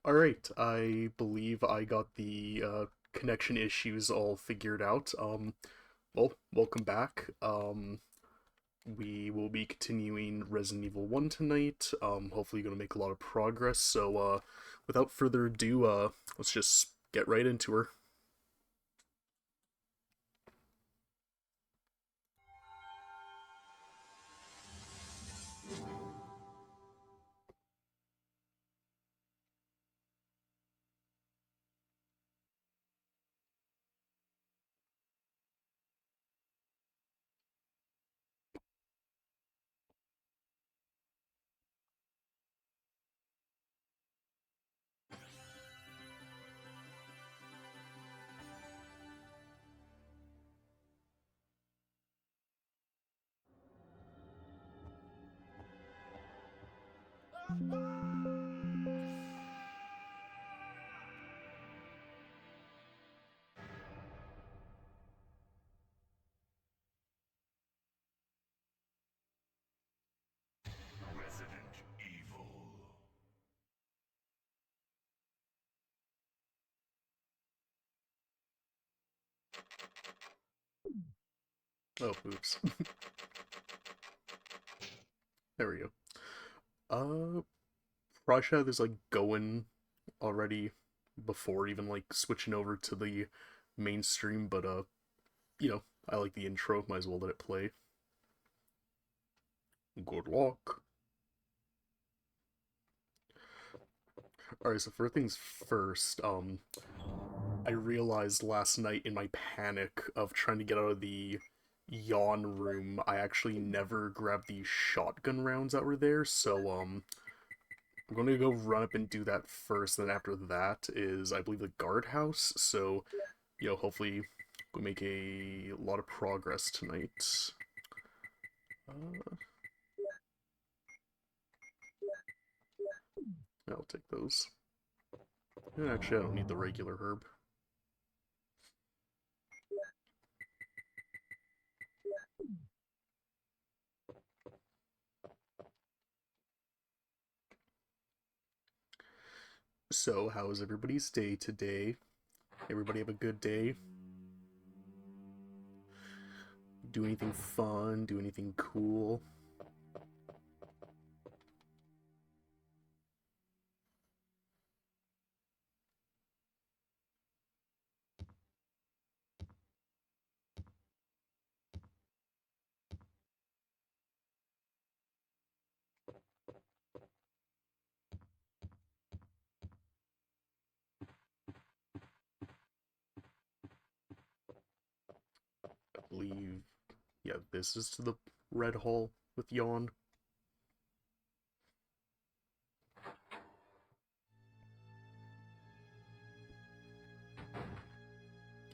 Alright, I believe I got the connection issues all figured out. Well, welcome back. We will be continuing Resident Evil 1 tonight. Hopefully gonna make a lot of progress, so without further ado, let's just get right into her. Resident Evil. Oh, oops. There we go. Uh, Probably had this like going already before even like switching over to the mainstream, but I like the intro, might as well let it play. Good luck. Alright, so for things first, I realized last night in my panic of trying to get out of the yawn room, I actually never grabbed the shotgun rounds that were there, so, I'm going to go run up and do that first, and then after that is, I believe, the guardhouse, so, hopefully we make a lot of progress tonight. Uh, I'll take those. And actually, I don't need the regular herb. So, how was everybody's day today? Everybody have a good day? Do anything fun? Do anything cool? I believe, yeah, this is to the Red Hall with Yawn.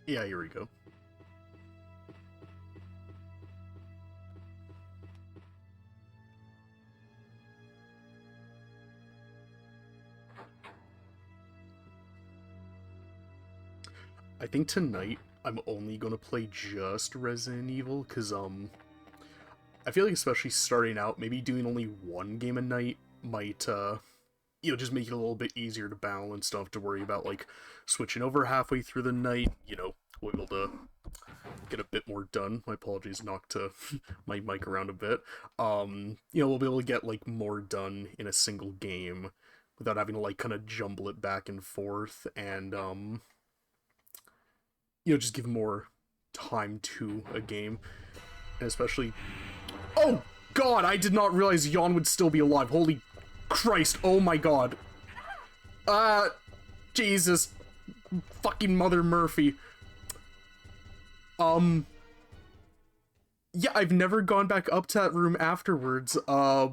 Yeah, here we go. I think tonight I'm only gonna play just Resident Evil, because, I feel like especially starting out, maybe doing only one game a night might, just make it a little bit easier to balance. Don't have to worry about, like, switching over halfway through the night, we'll be able to get a bit more done. My apologies, knocked my mic around a bit. We'll be able to get, like, more done in a single game without having to, like, kind of jumble it back and forth, and, just give more time to a game. And especially... Oh, God! I did not realize Yon would still be alive. Holy Christ. Oh, my God. Jesus. Fucking Mother Murphy. Yeah, I've never gone back up to that room afterwards. I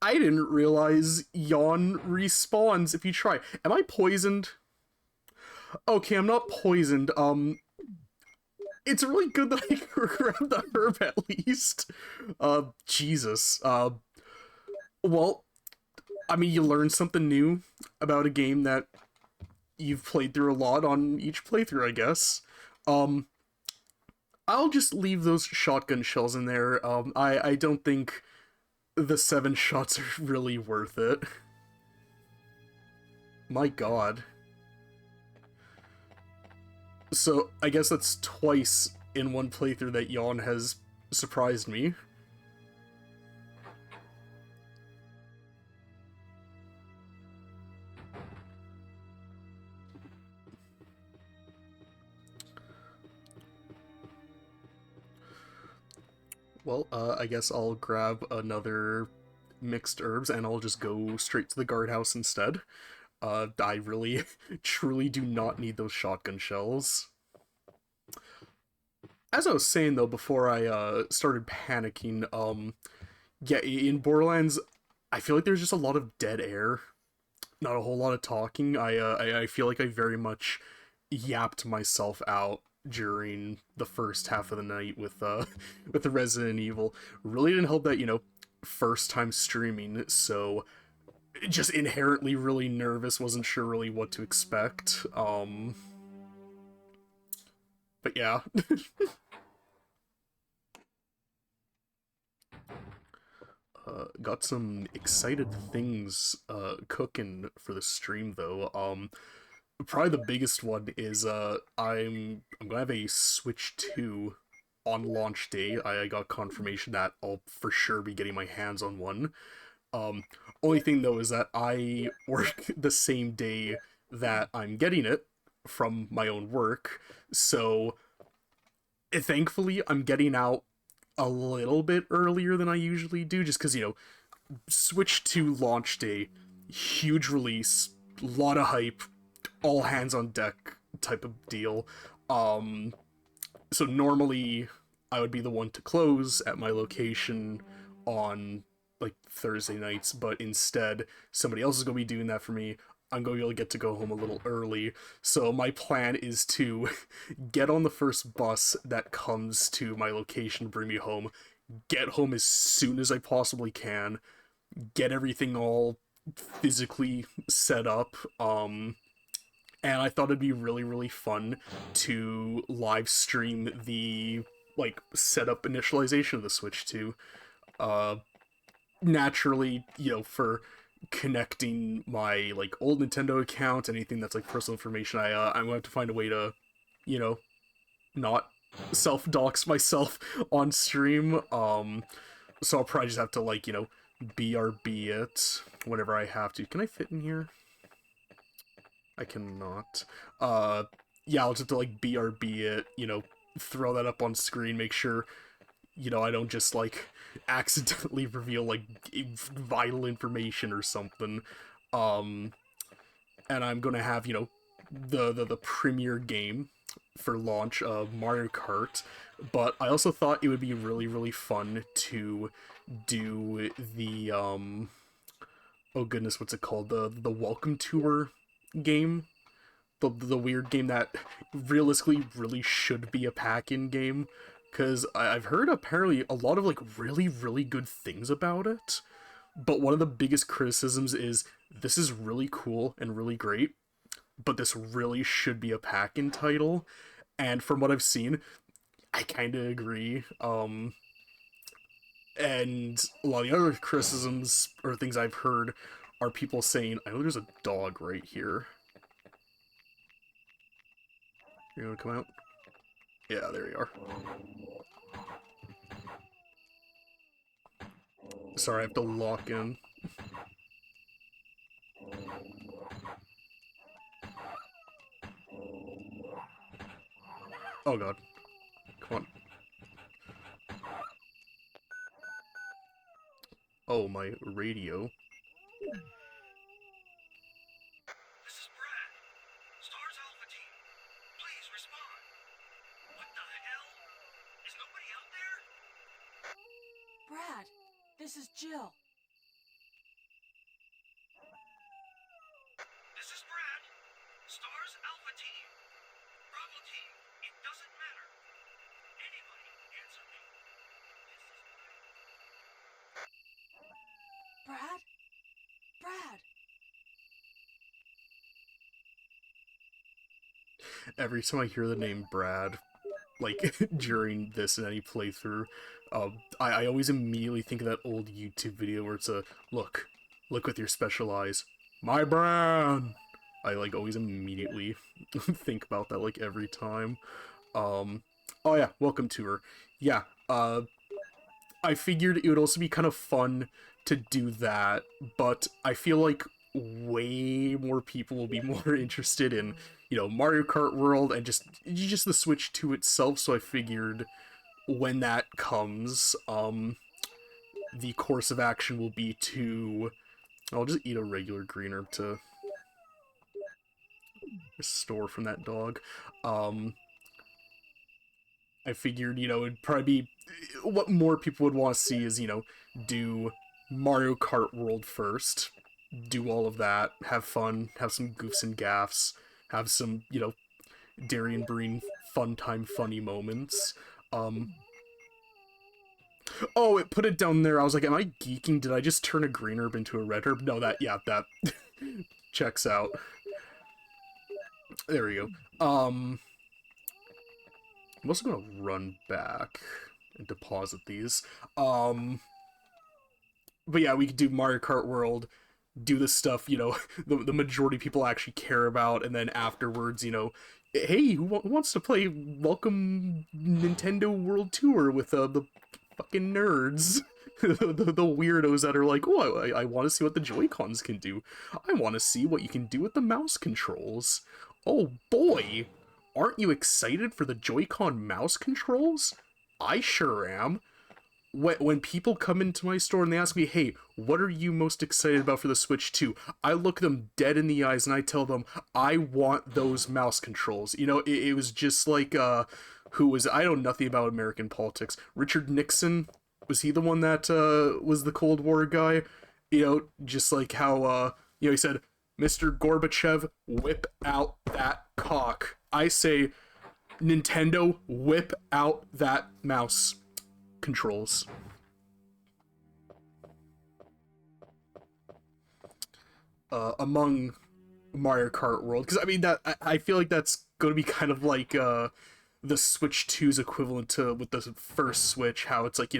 didn't realize Yon respawns if you try. Am I poisoned? Okay, I'm not poisoned. It's really good that I grabbed the herb at least. Jesus. Well, I mean, you learn something new about a game that you've played through a lot on each playthrough, I guess. I'll just leave those shotgun shells in there. I don't think the 7 shots are really worth it. My god. So, I guess that's twice in one playthrough that Yawn has surprised me. Well, I guess I'll grab another mixed herbs and I'll just go straight to the guardhouse instead. I really, truly do not need those shotgun shells. As I was saying though, before I started panicking, yeah, in Borderlands, I feel like there's just a lot of dead air, not a whole lot of talking. I feel like I very much yapped myself out during the first half of the night with with the Resident Evil. Really didn't help that, first time streaming, so just inherently really nervous, wasn't sure really what to expect. But yeah. Got some excited things cooking for the stream though. Probably the biggest one is I'm gonna have a Switch 2 on launch day. I got confirmation that I'll for sure be getting my hands on one. Um, Only thing though is that I work the same day that I'm getting it from my own work, so thankfully I'm getting out a little bit earlier than I usually do, just because Switch 2 launch day, huge release, lot of hype, all hands on deck type of deal. Um, so normally I would be the one to close at my location on like Thursday nights, but instead somebody else is gonna be doing that for me. I'm going to get to go home a little early. So my plan is to get on the first bus that comes to my location, bring me home, get home as soon as I possibly can, get everything all physically set up. And I thought it'd be really, really fun to live stream the like setup initialization of the Switch 2. Uh, Naturally, for connecting my like old Nintendo account, anything that's like personal information, I'm gonna have to find a way to, you know, not self dox myself on stream. So I'll probably just have to like BRB it whenever I have to. Can I fit in here? I cannot. Uh, yeah, I'll just have to like BRB it. Throw that up on screen. Make sure I don't just like accidentally reveal like vital information or something. Um, and I'm gonna have the premier game for launch of Mario Kart, but I also thought it would be really really fun to do the oh goodness, what's it called, the welcome tour game, the weird game that realistically really should be a pack-in game, because I've heard apparently a lot of like really really good things about it, but one of the biggest criticisms is this is really cool and really great, but this really should be a pack-in title. And from what I've seen, I kind of agree. And a lot of the other criticisms or things I've heard are people saying, I know there's a dog right here. You're gonna come out? Yeah, there you are. Sorry, I have to lock in. Oh god. Come on. Oh, my radio. This is Brad. Stars Alpha Team. Please respond. What the hell? Is nobody out there? Brad, this is Jill. This is Brad. Stars Alpha Team. Bravo Team. It doesn't matter. Anybody answer me. Brad? Brad! Every time I hear the name Brad, like during this in any playthrough, I always immediately think of that old YouTube video where it's a look with your special eyes, my Brad. I like always immediately think about that like every time. Oh yeah, welcome to her. Yeah, I figured it would also be kind of fun to do that, but I feel like way more people will be more interested in, Mario Kart World and just the Switch 2 itself, so I figured when that comes, the course of action will be to I'll just eat a regular green herb to restore from that dog. Um I figured, it'd probably be what more people would want to see is, do Mario Kart World first, do all of that, have fun, have some goofs and gaffs, have some, Darian Breen fun time funny moments. Um oh, it put it down there. I was like, am I geeking? Did I just turn a green herb into a red herb? No, that checks out. There we go. I'm also gonna run back and deposit these. Um but yeah, we could do Mario Kart World, do the stuff, the majority of people actually care about, and then afterwards, hey, who wants to play Welcome Nintendo World Tour with the fucking nerds? The weirdos that are like, oh, I want to see what the Joy-Cons can do. I want to see what you can do with the mouse controls. Oh boy, aren't you excited for the Joy-Con mouse controls? I sure am. When people come into my store and they ask me, hey, what are you most excited about for the Switch 2? I look them dead in the eyes and I tell them, I want those mouse controls. It was just like, who was, I know nothing about American politics. Richard Nixon, was he the one that was the Cold War guy? Just like how, he said, Mr. Gorbachev, whip out that cock. I say, Nintendo, whip out that mouse controls. Among Mario Kart World, because I mean that I feel like that's going to be kind of like the Switch 2's equivalent to with the first Switch, how it's like,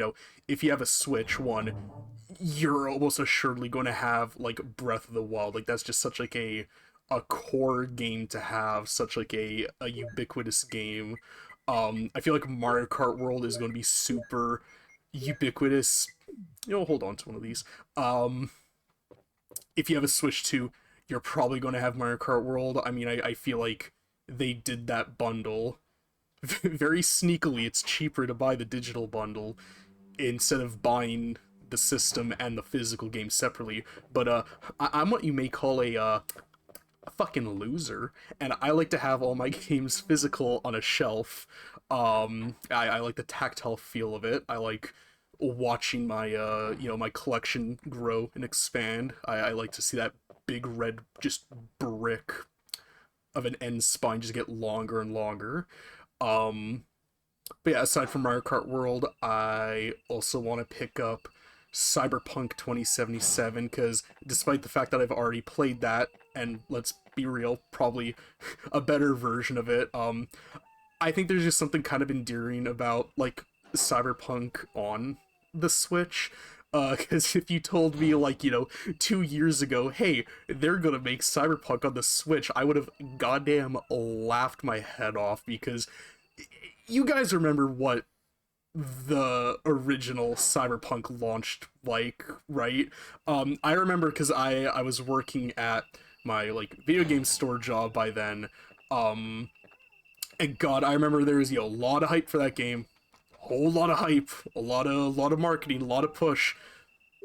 if you have a Switch one, you're almost assuredly going to have like Breath of the Wild. Like that's just such like a core game to have, such like a ubiquitous game. I feel like Mario Kart World is going to be super ubiquitous. Hold on to one of these. If you have a Switch 2, you're probably going to have Mario Kart World. I mean, I feel like they did that bundle very sneakily. It's cheaper to buy the digital bundle instead of buying the system and the physical game separately. But I'm what you may call a fucking loser, and I like to have all my games physical on a shelf. I like the tactile feel of it. I like watching my my collection grow and expand. I like to see that big red just brick of an end spine just get longer and longer. Um, but yeah, aside from Mario Kart World, I also want to pick up Cyberpunk 2077 because despite the fact that I've already played that, and let's be real, probably a better version of it, I think there's just something kind of endearing about like Cyberpunk on the Switch. Because if you told me like 2 years ago, hey, they're gonna make Cyberpunk on the Switch, I would have goddamn laughed my head off because you guys remember what the original Cyberpunk launched like, right? I remember because I was working at my like video game store job by then. And God, I remember there was a lot of hype for that game, whole lot of hype, a lot of marketing, a lot of push.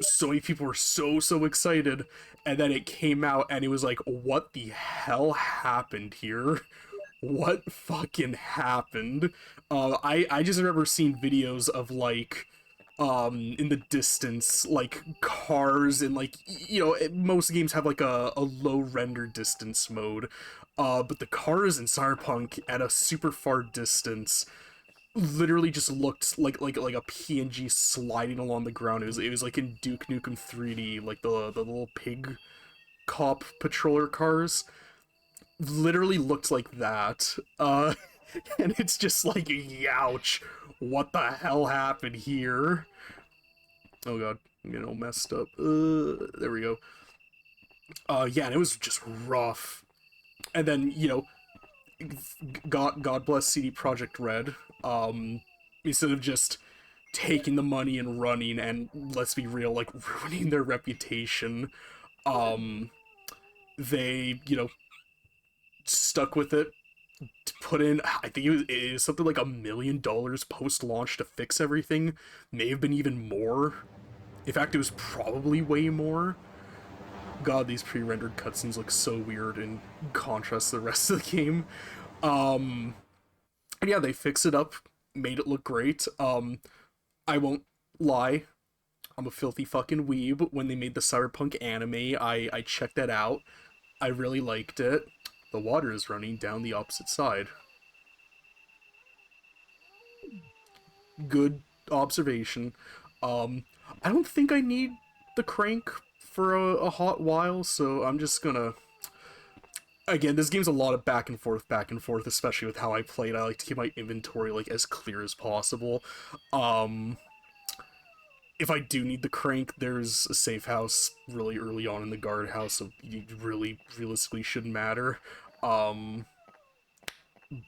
So many people were so excited, and then it came out and it was like, what the hell happened here? What fucking happened? I just remember seeing videos of like in the distance like cars and like most games have like a low render distance mode, but the cars in Cyberpunk at a super far distance literally just looked like a PNG sliding along the ground. It was like in Duke Nukem 3D, like the little pig cop patroller cars literally looked like that. And it's just like, youch, what the hell happened here? Oh god, I'm getting all messed up. There we go. Yeah, and it was just rough. And then, God bless CD Project Red. Instead of just taking the money and running and, let's be real, like ruining their reputation, um, they, stuck with it, to put in, I think it was something like $1 million post launch to fix everything. May have been even more. In fact, it was probably way more. God, these pre-rendered cutscenes look so weird in contrast to the rest of the game. Um, and yeah, they fixed it up, made it look great. I won't lie, I'm a filthy fucking weeb. When they made the Cyberpunk anime, I checked that out. I really liked it. The water is running down the opposite side. Good observation. Um, I don't think I need the crank for a hot while, so I'm just gonna. Again, this game's a lot of back and forth, especially with how I play it. I like to keep my inventory like as clear as possible. Um, if I do need the crank, there's a safe house really early on in the guardhouse, so you really realistically shouldn't matter. Um,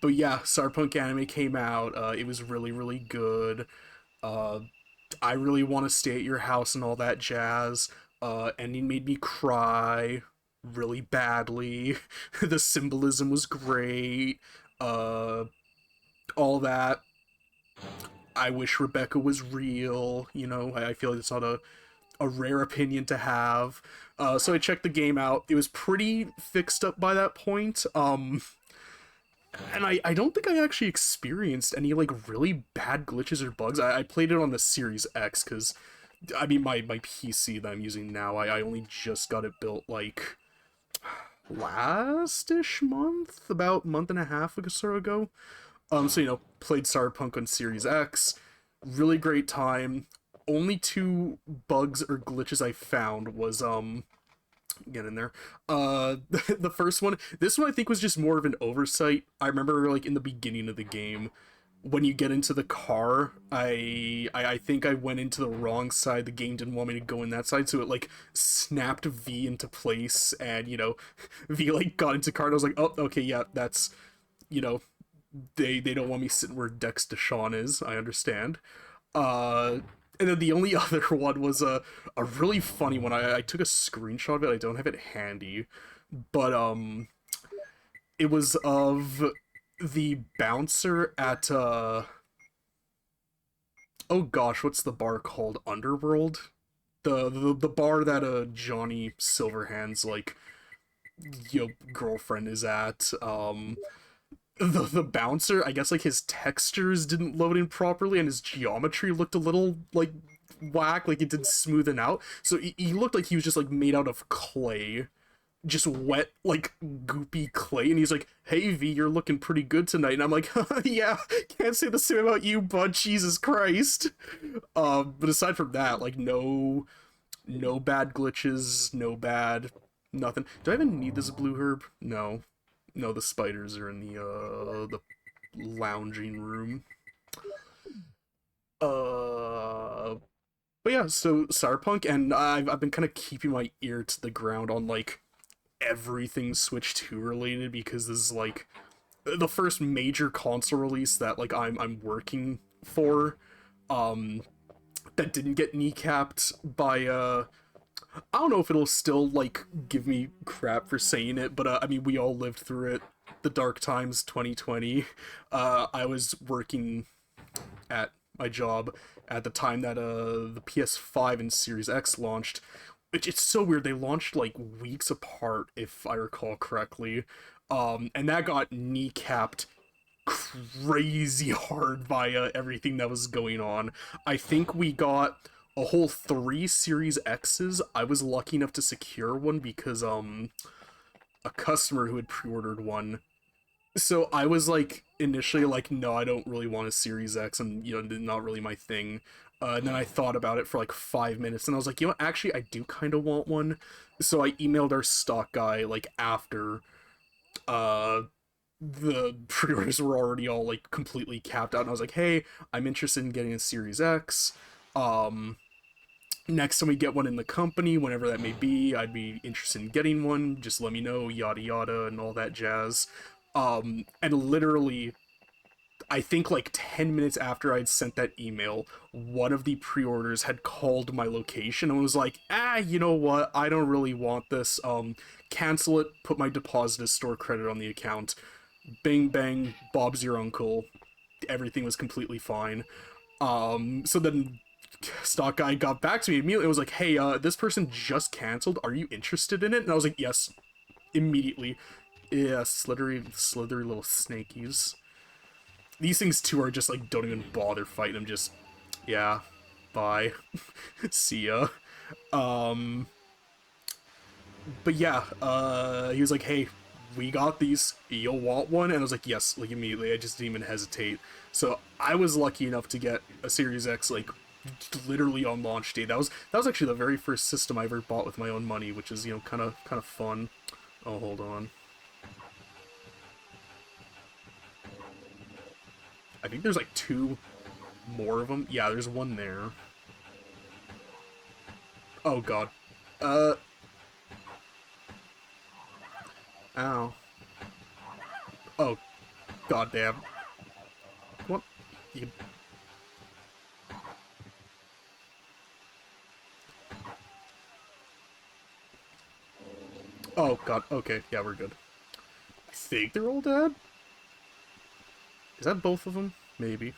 but yeah, Cyberpunk anime came out. It was really really good. Uh, I really want to stay at your house and all that jazz. Ending made me cry really badly. The symbolism was great. Uh, all that. I wish Rebecca was real. I feel like it's not a rare opinion to have. So I checked the game out. It was pretty fixed up by that point. And I don't think I actually experienced any like really bad glitches or bugs. I played it on the Series X because I mean my PC that I'm using now, I only just got it built like last-ish month, about month and a half or so ago. So played Cyberpunk on Series X. Really great time. Only two bugs or glitches I found was get in there. The first one, this one I think was just more of an oversight. I remember like in the beginning of the game, when you get into the car, I think I went into the wrong side. The game didn't want me to go in that side, so it like snapped V into place, and V like got into car. And I was like, oh, okay, yeah, that's you know, they don't want me sitting where Dex Deshawn is. I understand. Uh, and then the only other one was a really funny one. I took a screenshot of it. I don't have it handy, but it was of the bouncer at oh gosh, what's the bar called? Underworld. The bar that Johnny Silverhand's like girlfriend is at. The bouncer, I guess like his textures didn't load in properly and his geometry looked a little like whack, like it didn't smoothen out. So he looked like he was just like made out of clay, just wet like goopy clay. And he's like, "Hey V, you're looking pretty good tonight." And I'm like, "Yeah, can't say the same about you, bud. Jesus Christ." But aside from that, like no bad glitches, no bad nothing. Do I even need this blue herb? No. No, the spiders are in the lounging room. Uh, but yeah, so Cyberpunk, and I've been kind of keeping my ear to the ground on like everything Switch 2 related because this is like the first major console release that like I'm working for, um, that didn't get kneecapped by I don't know if it'll still like give me crap for saying it, but I mean we all lived through it. The dark times 2020. I was working at my job at the time that the PS5 and Series X launched, which it's so weird. They launched like weeks apart, if I recall correctly, and that got kneecapped crazy hard via everything that was going on. I think we got a whole three Series X's. I was lucky enough to secure one because a customer who had pre-ordered one. So I was like initially like, no, I don't really want a Series X, and not really my thing. And then I thought about it for like 5 minutes, and I was like, actually, I do kind of want one. So I emailed our stock guy like after uh the pre-orders were already all like completely capped out, and I was like, hey, I'm interested in getting a Series X. Um, next time we get one in the company, whenever that may be, I'd be interested in getting one. Just let me know, yada yada, and all that jazz. And literally, I think like 10 minutes after I'd sent that email, one of the pre-orders had called my location and was like, you know what? I don't really want this. Cancel it, put my deposit as store credit on the account. Bing bang, Bob's your uncle. Everything was completely fine. So then stock guy got back to me immediately. It was like, hey, this person just canceled. Are you interested in it? And I was like, yes, immediately. Yeah, slithery little snakies. These things too are just like, don't even bother fighting them. Just, yeah, bye, see ya. Um, but yeah, he was like, hey, we got these. You'll want one? And I was like, yes, like immediately. I just didn't even hesitate. So I was lucky enough to get a Series X like literally on launch day. That was actually the very first system I ever bought with my own money, which is, you know, kind of fun. Oh, hold on. I think there's like two more of them. Yeah, there's one there. Oh god. Uh. Ow. Oh, goddamn. What? You... Oh god. Okay, yeah, we're good. I think they're all dead. Is that both of them? Maybe.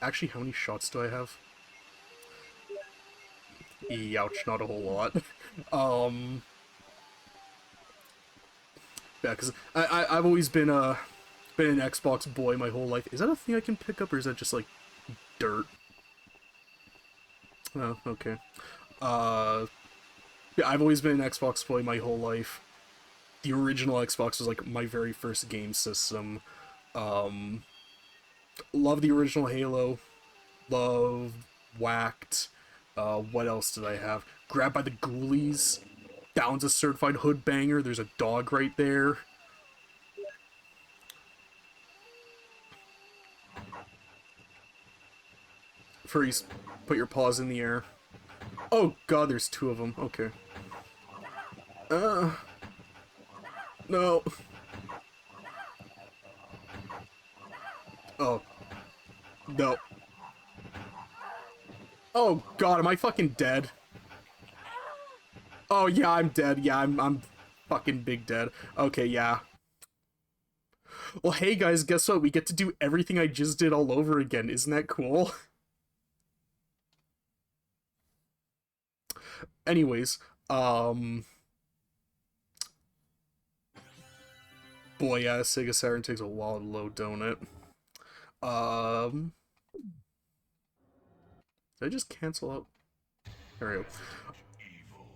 Actually, how many shots do I have? Ouch, not a whole lot. um, yeah, because I've always been an Xbox boy my whole life. Is that a thing I can pick up, or is that just like dirt? Oh, okay. Uh, yeah, I've always been an Xbox boy my whole life. The original Xbox was like my very first game system. Um, love the original Halo. Love Whacked. What else did I have? Grabbed by the Ghoulies. That one's a certified hood banger. There's a dog right there. Freeze. Put your paws in the air. Oh god, there's two of them. Okay. No. Oh. No. Oh god, am I fucking dead? Oh yeah, I'm dead. Yeah, I'm fucking big dead. Okay, yeah. Well, hey guys, guess what? We get to do everything I just did all over again. Isn't that cool? Anyways, um boy, yeah, Sega Saturn takes a while to load, don't it? Um did I just cancel out? There we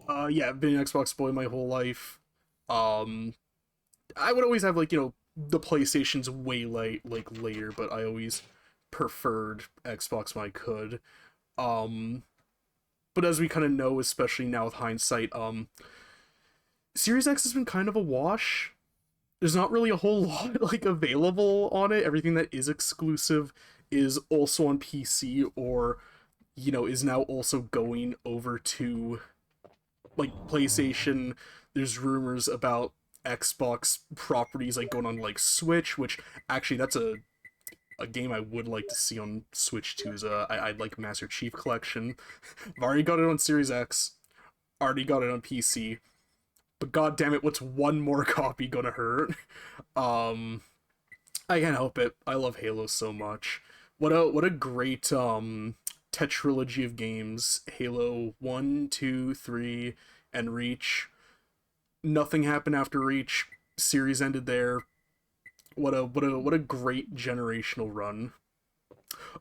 go. Yeah, I've been an Xbox boy my whole life. Um I would always have like, you know, the PlayStation's way late like later, but I always preferred Xbox when I could. Um but as we kind of know, especially now with hindsight, Series X has been kind of a wash. There's not really a whole lot like available on it. Everything that is exclusive is also on PC, or you know, is now also going over to like PlayStation. There's rumors about Xbox properties like going on like Switch, which actually that's a game I would like to see on Switch too. Is I'd like Master Chief Collection. I've already got it on Series X, already got it on PC, but god damn it, what's one more copy gonna hurt? Um, I can't help it. I love Halo so much. What a great tetralogy of games. Halo 1, 2, 3, and Reach. Nothing happened after Reach. Series ended there. What a great generational run.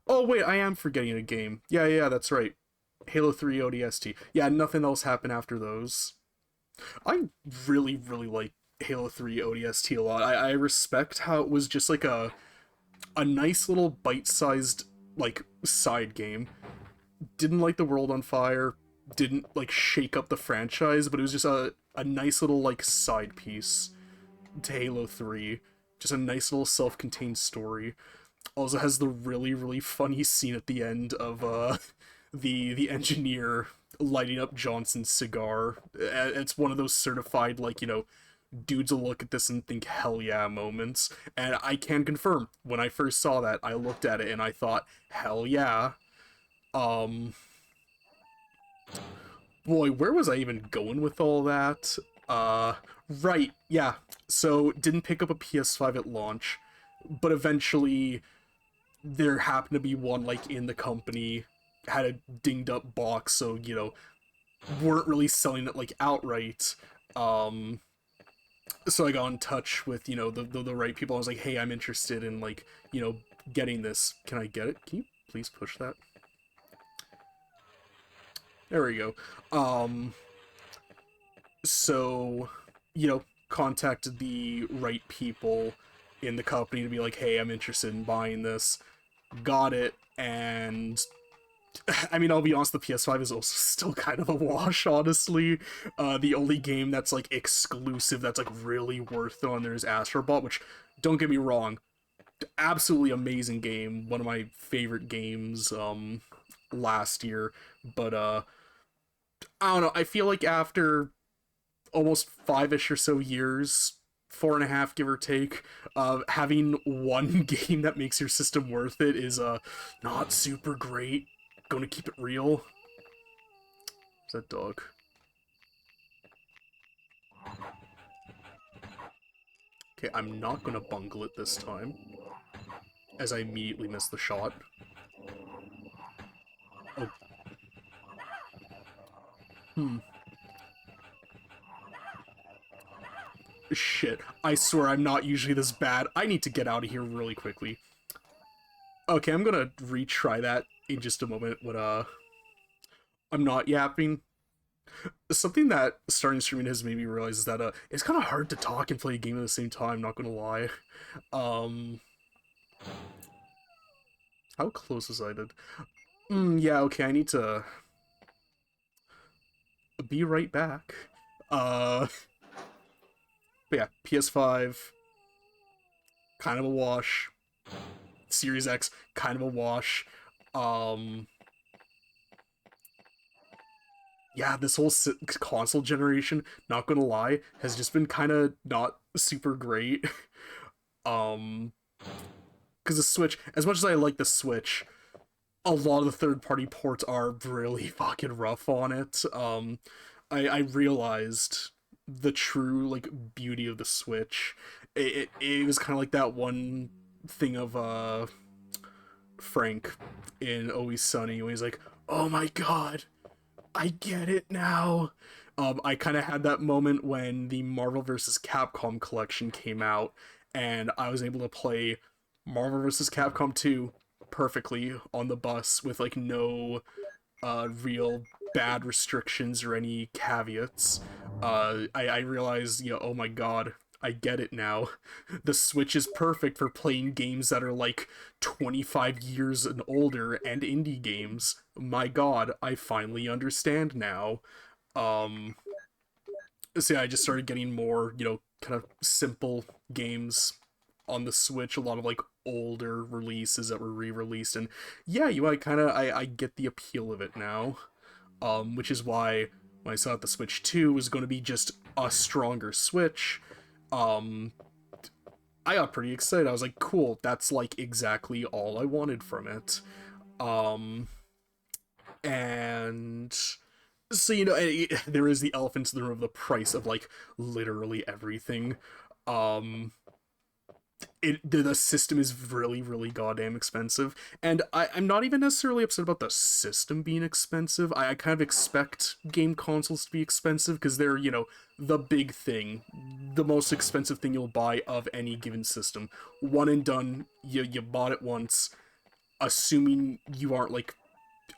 Oh wait, I am forgetting a game. Yeah, that's right. Halo 3 ODST. Yeah, nothing else happened after those. I really like Halo 3 ODST a lot. I respect how it was just like a nice little bite-sized like side game. Didn't light the world on fire, didn't like shake up the franchise, but it was just a nice little like side piece to Halo 3. Just a nice little self-contained story. also has the really really funny scene at the end of the engineer lighting up Johnson's cigar. It's one of those certified, like, dudes will look at this and think hell yeah moments. And I can confirm, when I first saw that, I looked at it and I thought hell yeah. Um Boy, where was I even going with all that? Right, yeah. So didn't pick up a PS5 at launch, but eventually there happened to be one like in the company, had a dinged up box, so weren't really selling it like outright. Um, so I got in touch with the right people. I was like, hey, I'm interested in like getting this. Can I get it? Can you please push that? There we go. Um, so contacted the right people in the company to be like, hey, I'm interested in buying this. Got it, and I mean, I'll be honest, the PS5 is also still kind of a wash, honestly. The only game that's like exclusive that's like really worth it on there is Astrobot, which, don't get me wrong, absolutely amazing game, one of my favorite games last year. But I don't know, I feel like after almost 5ish or so years, 4.5 give or take, having one game that makes your system worth it is not super great. Going to keep it real. Is that dog? Okay, I'm not gonna bungle it this time, as I immediately miss the shot. Oh. Shit. I swear I'm not usually this bad. I need to get out of here really quickly. Okay, I'm gonna retry that in just a moment when, I'm not yapping. Something that starting streaming has made me realize is that, it's kind of hard to talk and play a game at the same time, not gonna lie. Um... How close was I did? Yeah, okay, I need to be right back. But yeah, PS5, kind of a wash. Series X, kind of a wash. Um, yeah, this whole console generation, not gonna lie, has just been kind of not super great. um, because the Switch, as much as I like the Switch, a lot of the third-party ports are really fucking rough on it. I realized the true like beauty of the Switch. It was kind of like that one thing of Frank in Always Sunny when he's like, "Oh my god, I get it now." I kind of had that moment when the Marvel vs. Capcom collection came out, and I was able to play Marvel vs. Capcom 2 perfectly on the bus with like no real bad restrictions or any caveats. I realized, oh my god, I get it now. The Switch is perfect for playing games that are like 25 years and older and indie games. My god, I finally understand now. Um, so yeah, I just started getting more, kind of simple games on the Switch, a lot of like older releases that were re-released, and yeah, I get the appeal of it now. Which is why when I saw that the Switch 2 was going to be just a stronger Switch, um, I got pretty excited. I was like, cool, that's like exactly all I wanted from it. Um, and so there is the elephant in the room of the price of like literally everything. Um, the system is really really goddamn expensive, and I'm not even necessarily upset about the system being expensive. I kind of expect game consoles to be expensive because they're the big thing, the most expensive thing you'll buy of any given system. One and done. You bought it once, assuming you aren't like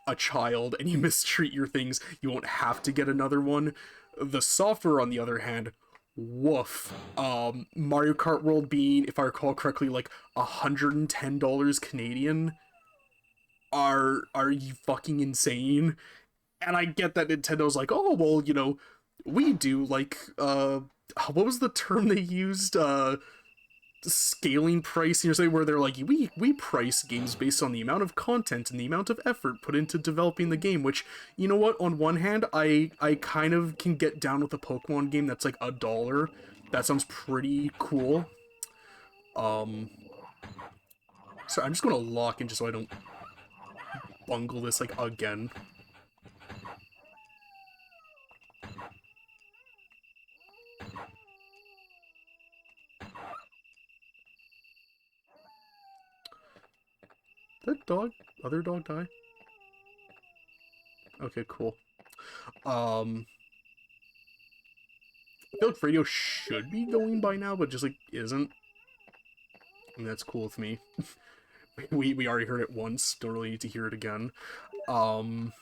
a child and you mistreat your things, you won't have to get another one. The software, on the other hand, woof. Mario Kart World being, if I recall correctly, like $110 Canadian. Are you fucking insane? And I get that Nintendo's like, oh well, we do like what was the term they used? scaling pricing or something where they're like, we price games based on the amount of content and the amount of effort put into developing the game, which, you know what, on one hand, I kind of can get down with a Pokemon game that's like $1. That sounds pretty cool. So I'm just gonna lock in just so I don't bungle this like again. That dog, other dog die? Okay, cool. I feel like radio should be going by now, but just like isn't. And that's cool with me. we already heard it once. Don't really need to hear it again. Don't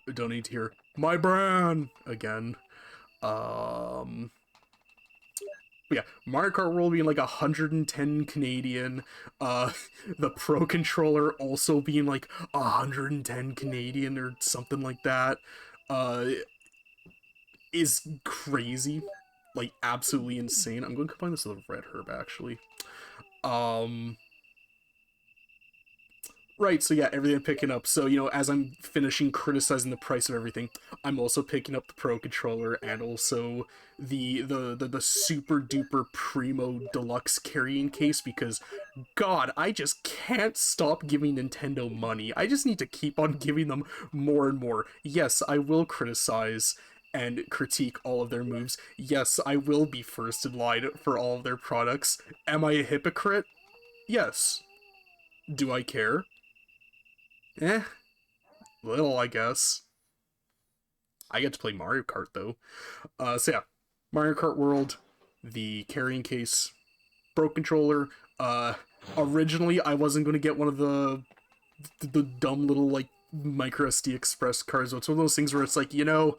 need to hear my brand again. But yeah, Mario Kart World being like 110 Canadian, the Pro Controller also being like 110 Canadian or something like that, uh, is crazy. Like, absolutely insane. I'm going to combine this with a red herb, actually. Um, Right, so yeah, everything I'm picking up. So, you know, as I'm finishing criticizing the price of everything, I'm also picking up the Pro Controller and also the super duper primo deluxe carrying case because God, I just can't stop giving Nintendo money. I just need to keep on giving them more and more. Yes, I will criticize and critique all of their moves. Yes, I will be first in line for all of their products. Am I a hypocrite? Yes. Do I care? Eh, little, I guess. I get to play Mario Kart, though. So yeah, Mario Kart World, the carrying case, Pro Controller. Uh, Originally, I wasn't going to get one of the dumb little, like, micro SD Express cards. It's one of those things where it's like, you know,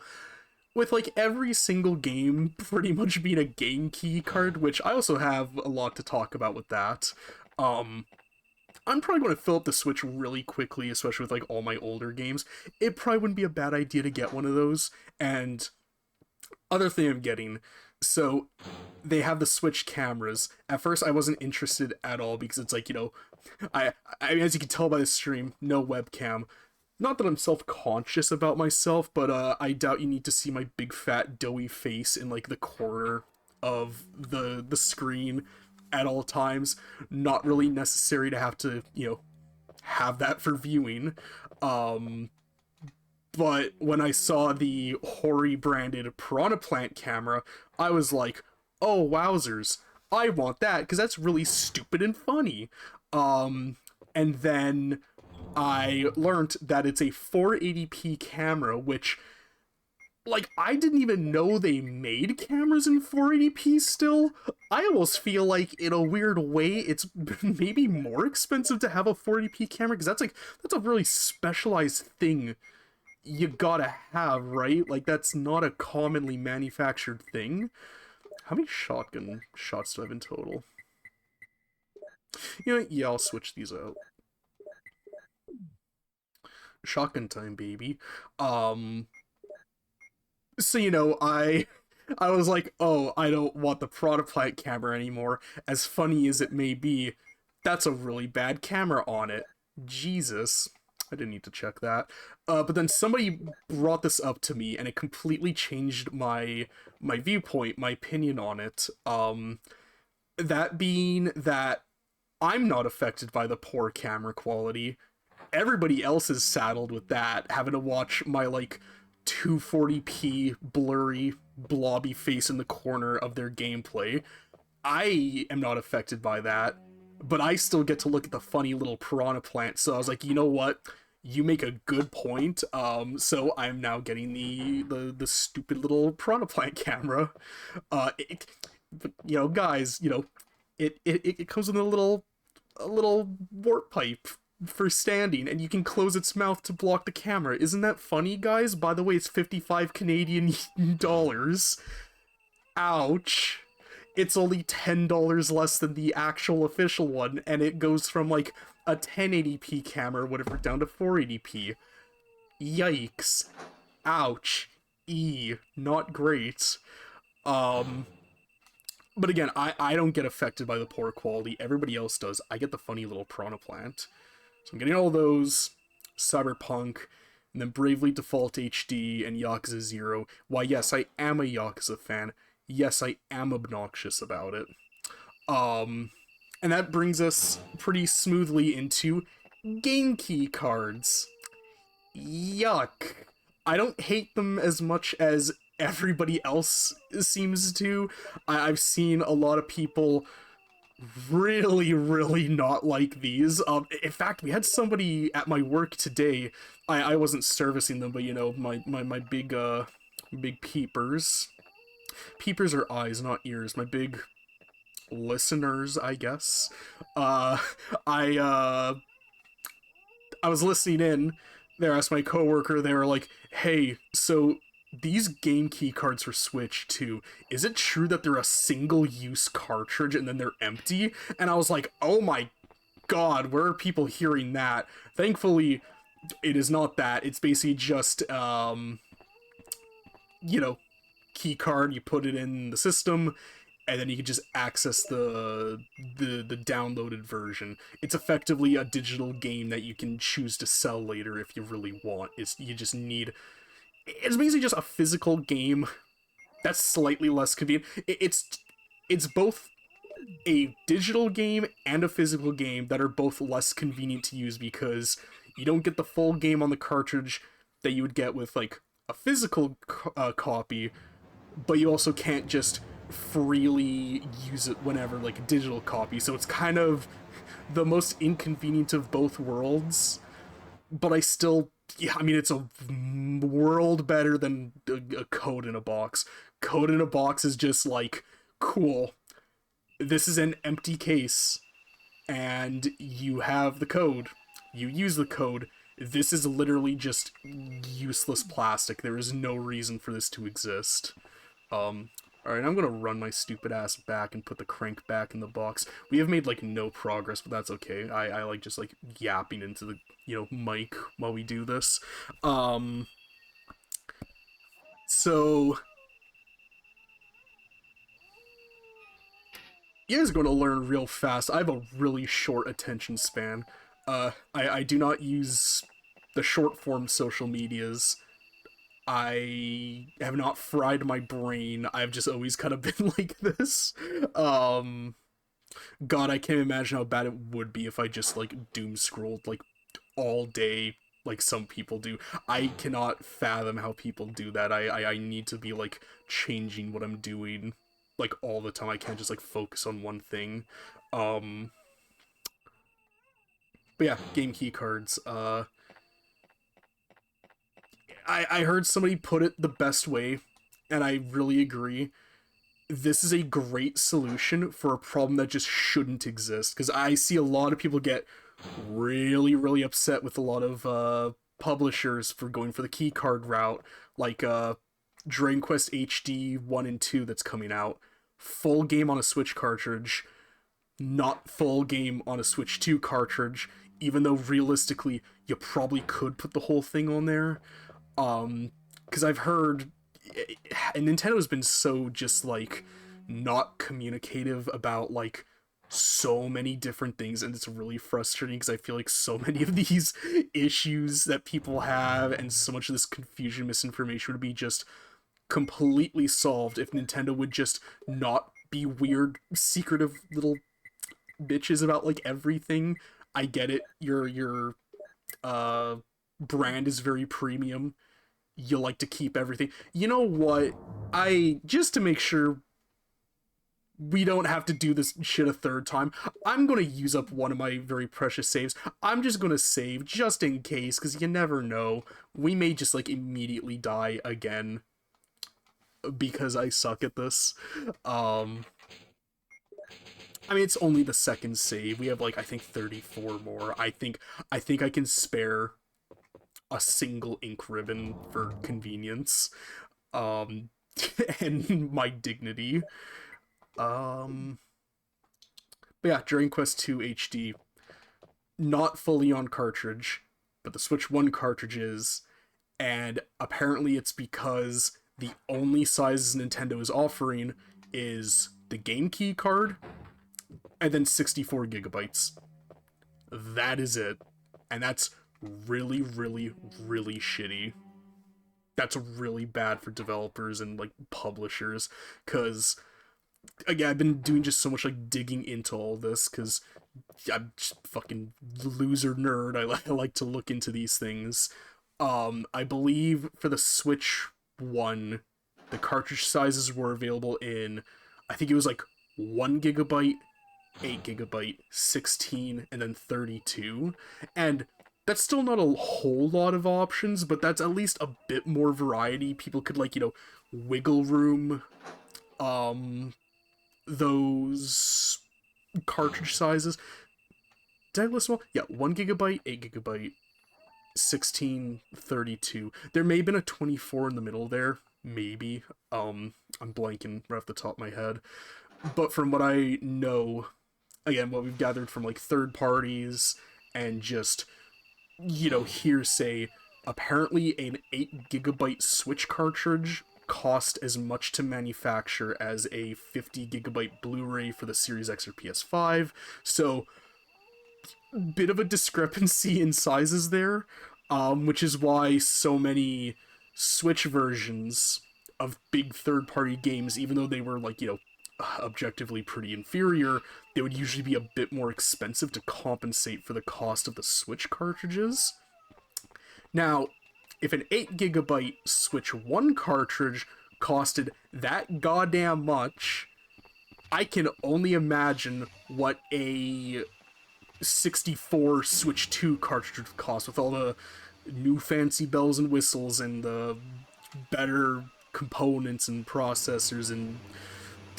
with, like, every single game pretty much being a game key card, which I also have a lot to talk about with that, I'm probably going to fill up the Switch really quickly, especially with like all my older games. It probably wouldn't be a bad idea to get one of those. And other thing I'm getting, so they have the Switch cameras. At first, I wasn't interested at all because it's like, you know, I mean, as you can tell by the stream, no webcam. Not that I'm self-conscious about myself, but I doubt you need to see my big fat doughy face in like the corner of the screen at all times. Not really necessary to have to, you know, have that for viewing. But when I saw the Hori branded Piranha Plant camera, I was like, oh wowzers, I want that because that's really stupid and funny. And then I learned that it's a 480p camera, which, like, I didn't even know they made cameras in 480p still. I almost feel like, in a weird way, it's maybe more expensive to have a 480p camera, because that's a really specialized thing you gotta have, right? Like, that's not a commonly manufactured thing. How many shotgun shots do I have in total? You know, yeah, I'll switch these out. Shotgun time, baby. So, you know, I was like, oh, I don't want the Plant camera anymore. As funny as it may be, that's a really bad camera on it. Jesus. I didn't need to check that. But then somebody brought this up to me, and it completely changed my viewpoint, my opinion on it. That being that I'm not affected by the poor camera quality. Everybody else is saddled with that, having to watch my like 240p blurry blobby face in the corner of their gameplay. I am not affected by that, but I still get to look at the funny little Piranha Plant. So I was like, you know what? You make a good point. So I'm now getting the stupid little Piranha Plant camera. But, you know, guys, you know, it comes with a little warp pipe for standing, and you can close its mouth to block the camera. Isn't that funny, guys? By the way, it's 55 Canadian dollars. Ouch. It's only $10 less than the actual official one, and it goes from like a 1080p camera or whatever down to 480p. Yikes. Ouch. Not great. But again, I don't get affected by the poor quality. Everybody else does. I get the funny little piranha plant. So I'm getting all those, Cyberpunk, and then Bravely Default HD and Yakuza 0. Why, yes, I am a Yakuza fan. Yes, I am obnoxious about it. Um, and that brings us pretty smoothly into game key cards. Yuck. I don't hate them as much as everybody else seems to. I've seen a lot of people really, really not like these. In fact, we had somebody at my work today. I wasn't servicing them, but you know, my big big peepers. Peepers are eyes, not ears. My big listeners, I guess. Uh, I uh, I was listening in. There, asked my coworker. They were like, "Hey, so these game key cards for Switch 2, is it true that they're a single-use cartridge and then they're empty?" And I was like, "Oh my god, where are people hearing that?" Thankfully, it is not that. It's basically just you know, key card. You put it in the system, and then you can just access the downloaded version. It's effectively a digital game that you can choose to sell later if you really want. You just need. It's basically just a physical game that's slightly less convenient. It's both a digital game and a physical game that are both less convenient to use because you don't get the full game on the cartridge that you would get with like a physical copy, but you also can't just freely use it whenever like a digital copy. So it's kind of the most inconvenient of both worlds. But I still, yeah, I mean, it's a world better than a code in a box. Code in a box is just like, cool, this is an empty case, and you have the code. You use the code. This is literally just useless plastic. There is no reason for this to exist. Alright, I'm gonna run my stupid ass back and put the crank back in the box. We have made, like, no progress, but that's okay. I like, just, like, yapping into the, mic while we do this. So... You guys are going to learn real fast. I have a really short attention span. I do not use the short form social medias. I have not fried my brain. I've just always kind of been like this. God, I can't imagine how bad it would be if I just like doom scrolled like all day like some people do. I cannot fathom how people do that. I need to be like changing what I'm doing like all the time. I can't just like focus on one thing. Um but yeah, game key cards. I heard somebody put it the best way, and I really agree. This is a great solution for a problem that just shouldn't exist. Because I see a lot of people get really, really upset with a lot of publishers for going for the key card route, like Dragon Quest HD 1 and 2 that's coming out. Full game on a Switch cartridge, not full game on a Switch 2 cartridge, even though realistically you probably could put the whole thing on there. Because I've heard, and Nintendo's been so just like not communicative about like so many different things, and it's really frustrating because I feel like so many of these issues that people have and so much of this confusion, misinformation would be just completely solved if Nintendo would just not be weird, secretive little bitches about like everything. I get it. Your brand is very premium. You like to keep everything. You know what? Just to make sure we don't have to do this shit a third time, I'm gonna use up one of my very precious saves. I'm just gonna save just in case, because you never know. We may just like immediately die again because I suck at this. I mean, it's only the second save. We have like I think 34 more. I think I can spare a single ink ribbon for convenience. Um and my dignity. But yeah, Dragon Quest 2 HD, not fully on cartridge, but the Switch 1 cartridge is, and apparently it's because the only sizes Nintendo is offering is the game key card, and then 64 gigabytes. That is it. And that's really, really, really shitty. That's really bad for developers and like publishers, because again, I've been doing just so much like digging into all this, because I'm just fucking loser nerd. I like to look into these things. I believe for the Switch 1, the cartridge sizes were available in, I think it was like 1 gigabyte, 8 gigabyte, 16, and then 32. And that's still not a whole lot of options, but that's at least a bit more variety. People could, like, wiggle room those cartridge sizes. Did I list them all? Yeah, 1 gigabyte, 8 gigabyte, 16, 32. There may have been a 24 in the middle there, maybe. I'm blanking right off the top of my head. But from what I know, again, what we've gathered from like third parties and just, hearsay, apparently an 8 gigabyte Switch cartridge cost as much to manufacture as a 50 gigabyte Blu-ray for the Series X or PS5. So, bit of a discrepancy in sizes there, which is why so many Switch versions of big third-party games, even though they were like, objectively pretty inferior, they would usually be a bit more expensive to compensate for the cost of the Switch cartridges. Now, if an 8 gigabyte Switch 1 cartridge costed that goddamn much, I can only imagine what a 64 Switch 2 cartridge would cost, with all the new fancy bells and whistles and the better components and processors and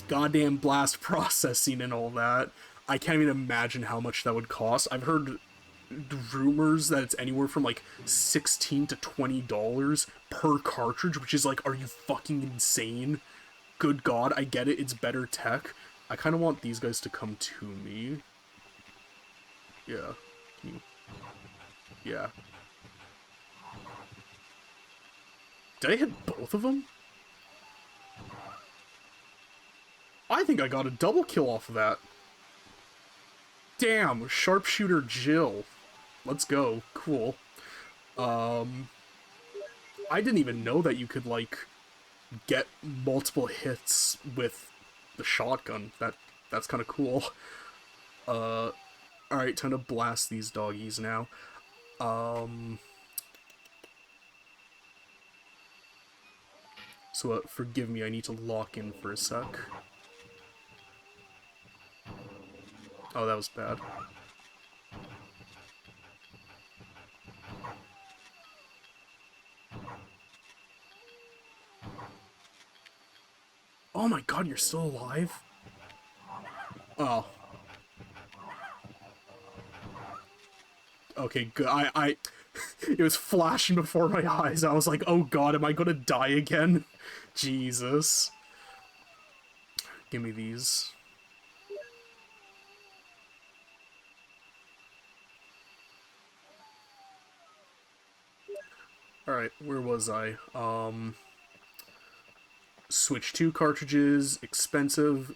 goddamn blast processing and all that. I can't even imagine how much that would cost. I've heard rumors that it's anywhere from like $16 to $20 per cartridge, which is like, are you fucking insane? Good God, I get it, it's better tech. I kind of want these guys to come to me. Yeah. Yeah. Did I hit both of them? I think I got a double kill off of that. Damn, sharpshooter Jill. Let's go. Cool. I didn't even know that you could, like, get multiple hits with the shotgun. That's kind of cool. Alright, time to blast these doggies now. So, forgive me, I need to lock in for a sec. Oh, that was bad. Oh my God, you're still alive? Oh. Okay, good. It was flashing before my eyes. I was like, oh God, am I gonna die again? Jesus. Give me these. Alright, where was I? Switch 2 cartridges, expensive.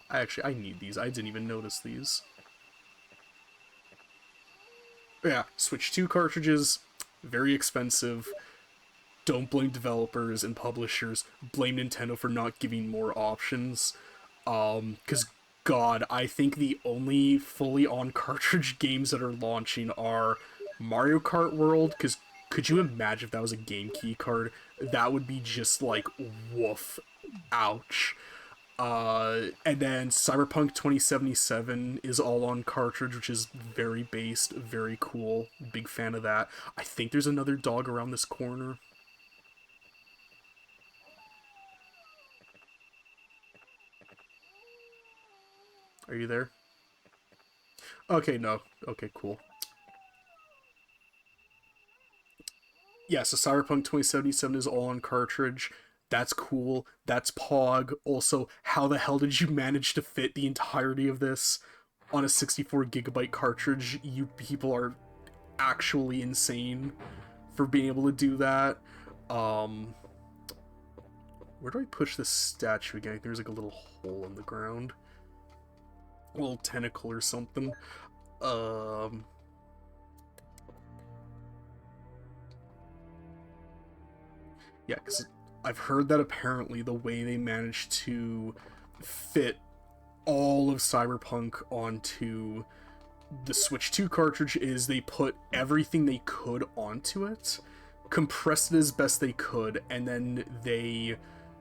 I need these. I didn't even notice these. Yeah, Switch 2 cartridges, very expensive. Don't blame developers and publishers. Blame Nintendo for not giving more options. Because, God, I think the only fully on cartridge games that are launching are Mario Kart World, because could you imagine if that was a game key card? That would be just like, woof, ouch. And then Cyberpunk 2077 is all on cartridge, which is very based, very cool. Big fan of that. I think there's another dog around this corner. Are you there? Okay, no. Okay, cool. Yeah, so Cyberpunk 2077 is all on cartridge. That's cool. That's Pog. Also, how the hell did you manage to fit the entirety of this on a 64 gigabyte cartridge? You people are actually insane for being able to do that. Where do I push this statue again? There's like a little hole in the ground. A little tentacle or something. Yeah, because I've heard that apparently the way they managed to fit all of Cyberpunk onto the Switch 2 cartridge is they put everything they could onto it, compressed it as best they could, and then they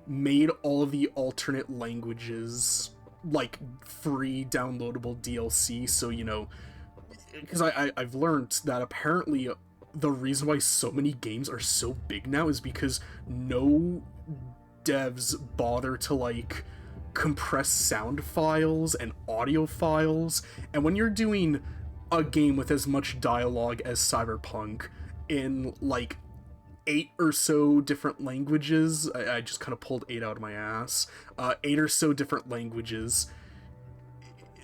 made all of the alternate languages like free downloadable DLC. So, you know, because I've learned that apparently the reason why so many games are so big now is because no devs bother to like compress sound files and audio files, and when you're doing a game with as much dialogue as Cyberpunk in like 8 or so different languages, I just kind of pulled 8 out of my ass, 8 or so different languages,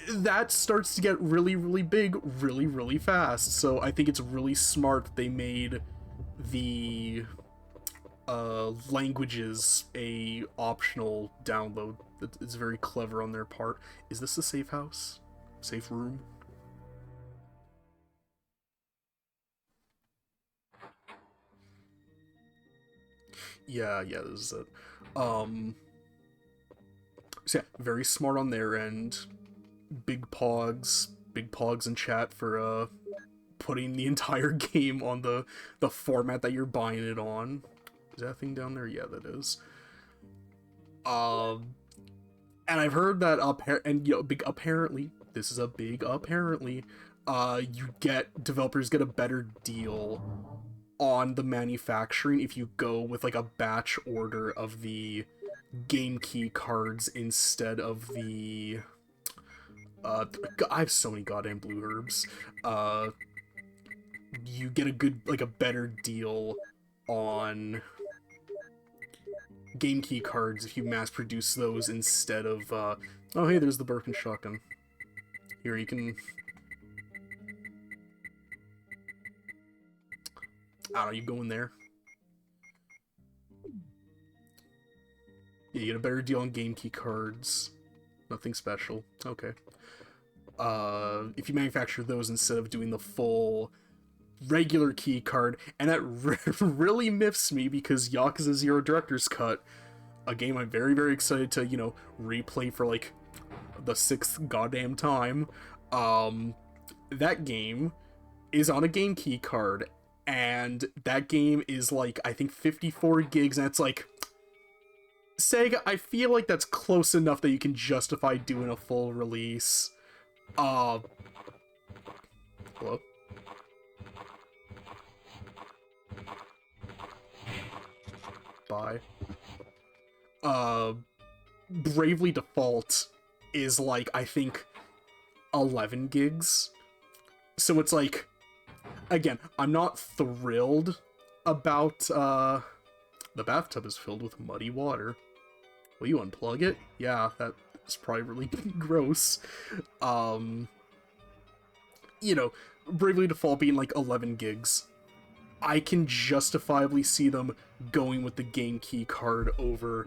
that starts to get really, really big really, really fast. So I think it's really smart that they made the languages a optional download. It's very clever on their part. Is this a safe house? Safe room? Yeah, this is it. So yeah, very smart on their end. Big pogs in chat for putting the entire game on the format that you're buying it on. Is that thing down there? Yeah, that is. And I've heard that apparently, this is a big apparently, developers get a better deal on the manufacturing if you go with like a batch order of the game key cards instead of the I have so many goddamn blue herbs. You get a better deal on game key cards if you mass produce those instead of oh hey, there's the Birkin shotgun. Here, you can, I don't know, you go in there. Yeah, you get a better deal on game key cards. Nothing special. Okay. If you manufacture those instead of doing the full regular key card, and that really miffs me because Yakuza 0 Director's Cut, a game I'm very, very excited to, you know, replay for like the 6th goddamn time. That game is on a game key card, and that game is like, I think 54 gigs, and it's like, Sega, I feel like that's close enough that you can justify doing a full release. Hello? Bye. Bravely Default is like, I think, 11 gigs. So it's like, again, I'm not thrilled about, the bathtub is filled with muddy water. Will you unplug it? Yeah, that's probably really gross. You know, Bravely Default being like 11 gigs. I can justifiably see them going with the game key card over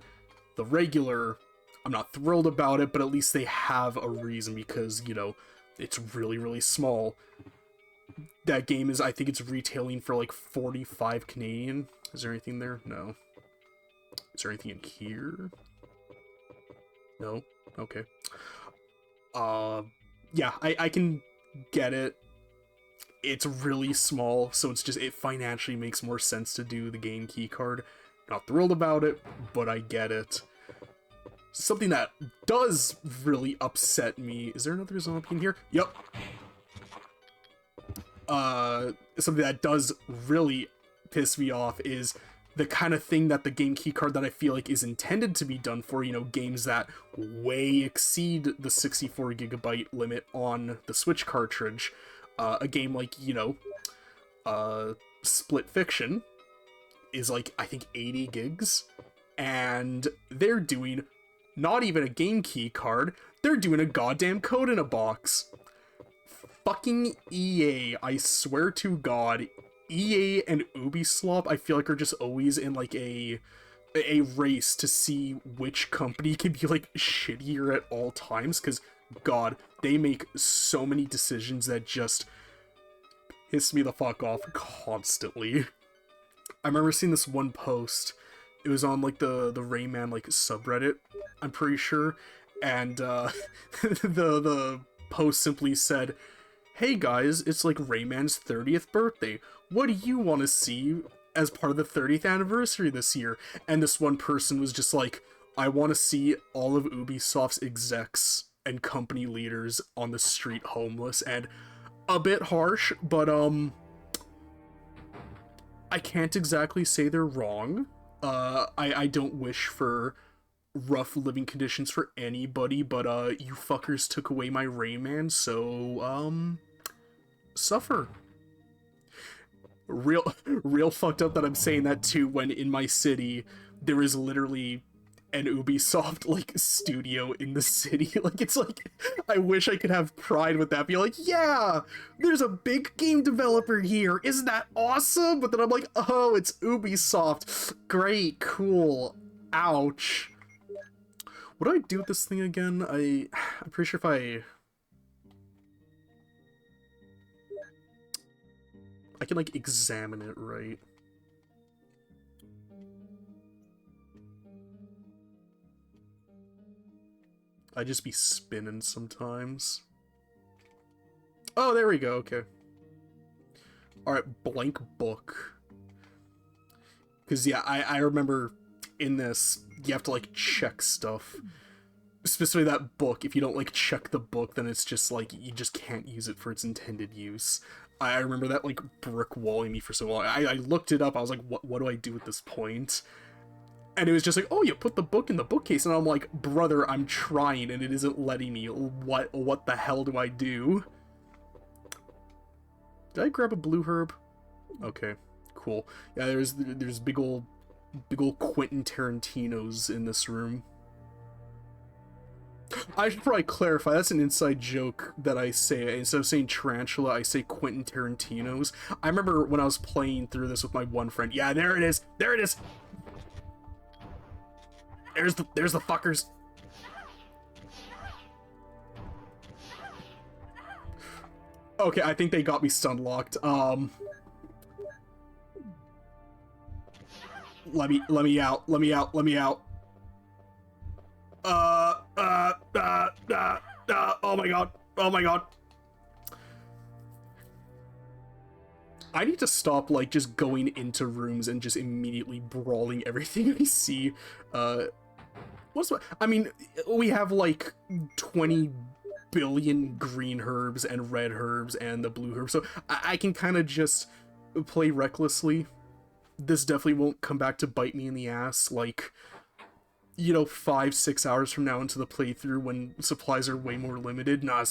the regular. I'm not thrilled about it, but at least they have a reason because, you know, it's really, really small. That game is, I think it's retailing for like 45 Canadian. Is there anything there? No. Is there anything in here? No? Okay. Yeah, I can get it. It's really small, so it's just, it financially makes more sense to do the game key card. Not thrilled about it, but I get it. Something that does really upset me. Is there another zombie in here? Yep. Something that does really piss me off is the kind of thing that the game key card that I feel like is intended to be done for, you know, games that way exceed the 64 gigabyte limit on the Switch cartridge. A game like, you know, Split Fiction is like, I think 80 gigs, and they're doing not even a game key card, they're doing a goddamn code in a box. Fucking EA, I swear to God, EA and Ubisoft, I feel like are just always in like a a race to see which company can be like shittier at all times, because god, they make so many decisions that just piss me the fuck off constantly. I remember seeing this one post. It was on like the Rayman like subreddit, I'm pretty sure, and the post simply said, "Hey guys, it's like Rayman's 30th birthday. What do you want to see as part of the 30th anniversary this year?" And this one person was just like, "I want to see all of Ubisoft's execs and company leaders on the street homeless." And a bit harsh, but I can't exactly say they're wrong. I don't wish for rough living conditions for anybody, but you fuckers took away my Rayman, so suffer. Real fucked up that I'm saying that too, when in my city there is literally an Ubisoft like studio in the city. Like, it's like, I wish I could have pride with that, be like, yeah, there's a big game developer here, isn't that awesome? But then I'm like, oh, it's Ubisoft, great, cool, ouch. What do I do with this thing again? I'm pretty sure if I can like examine it, right? I just be spinning sometimes. Oh, there we go, okay. Alright, blank book. Because, yeah, I remember in this, you have to, like, check stuff. Specifically that book. If you don't, like, check the book, then it's just, like, you just can't use it for its intended use. I remember that, like, brick-walling me for so long. I looked it up, I was like, what do I do at this point? And it was just like, oh, you put the book in the bookcase, and I'm like, brother, I'm trying, and it isn't letting me. What the hell do I do? Did I grab a blue herb? Okay, cool. Yeah, there's big ol' Quentin Tarantinos in this room. I should probably clarify, that's an inside joke that I say. Instead of saying tarantula, I say Quentin Tarantinos. I remember when I was playing through this with my one friend. Yeah, there it is! There it is! There's the fuckers. Okay, I think they got me stun locked. Let me out. Let me out. Let me out. Oh my god. Oh my god. I need to stop, like, just going into rooms and just immediately brawling everything I see. I mean, we have like 20 billion green herbs and red herbs and the blue herbs, so I can kind of just play recklessly. This definitely won't come back to bite me in the ass, like, you know, 5-6 hours from now into the playthrough when supplies are way more limited. Nah,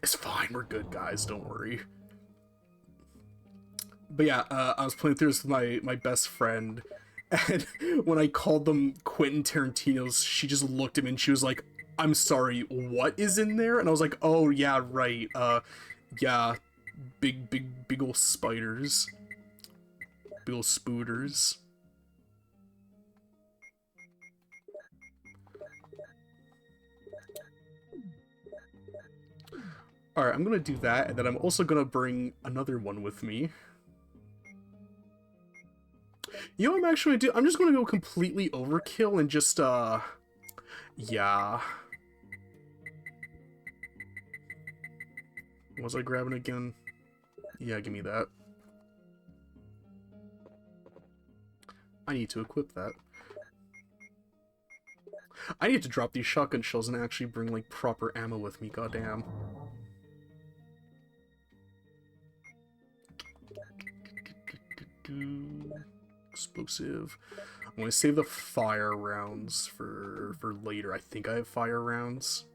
it's fine, we're good, guys, don't worry. But yeah, I was playing through this with my best friend, and when I called them Quentin Tarantinos, she just looked at me and she was like, "I'm sorry, what is in there?" And I was like, "Oh, yeah, right, yeah, big ol' spiders. Big ol' spooters." Alright, I'm gonna do that, and then I'm also gonna bring another one with me. You know what I'm actually gonna do? I'm just gonna go completely overkill and just, yeah. What was I grabbing again? Yeah, give me that. I need to equip that. I need to drop these shotgun shells and actually bring, like, proper ammo with me, goddamn. Explosive. I'm gonna save the fire rounds for later. I think I have fire rounds.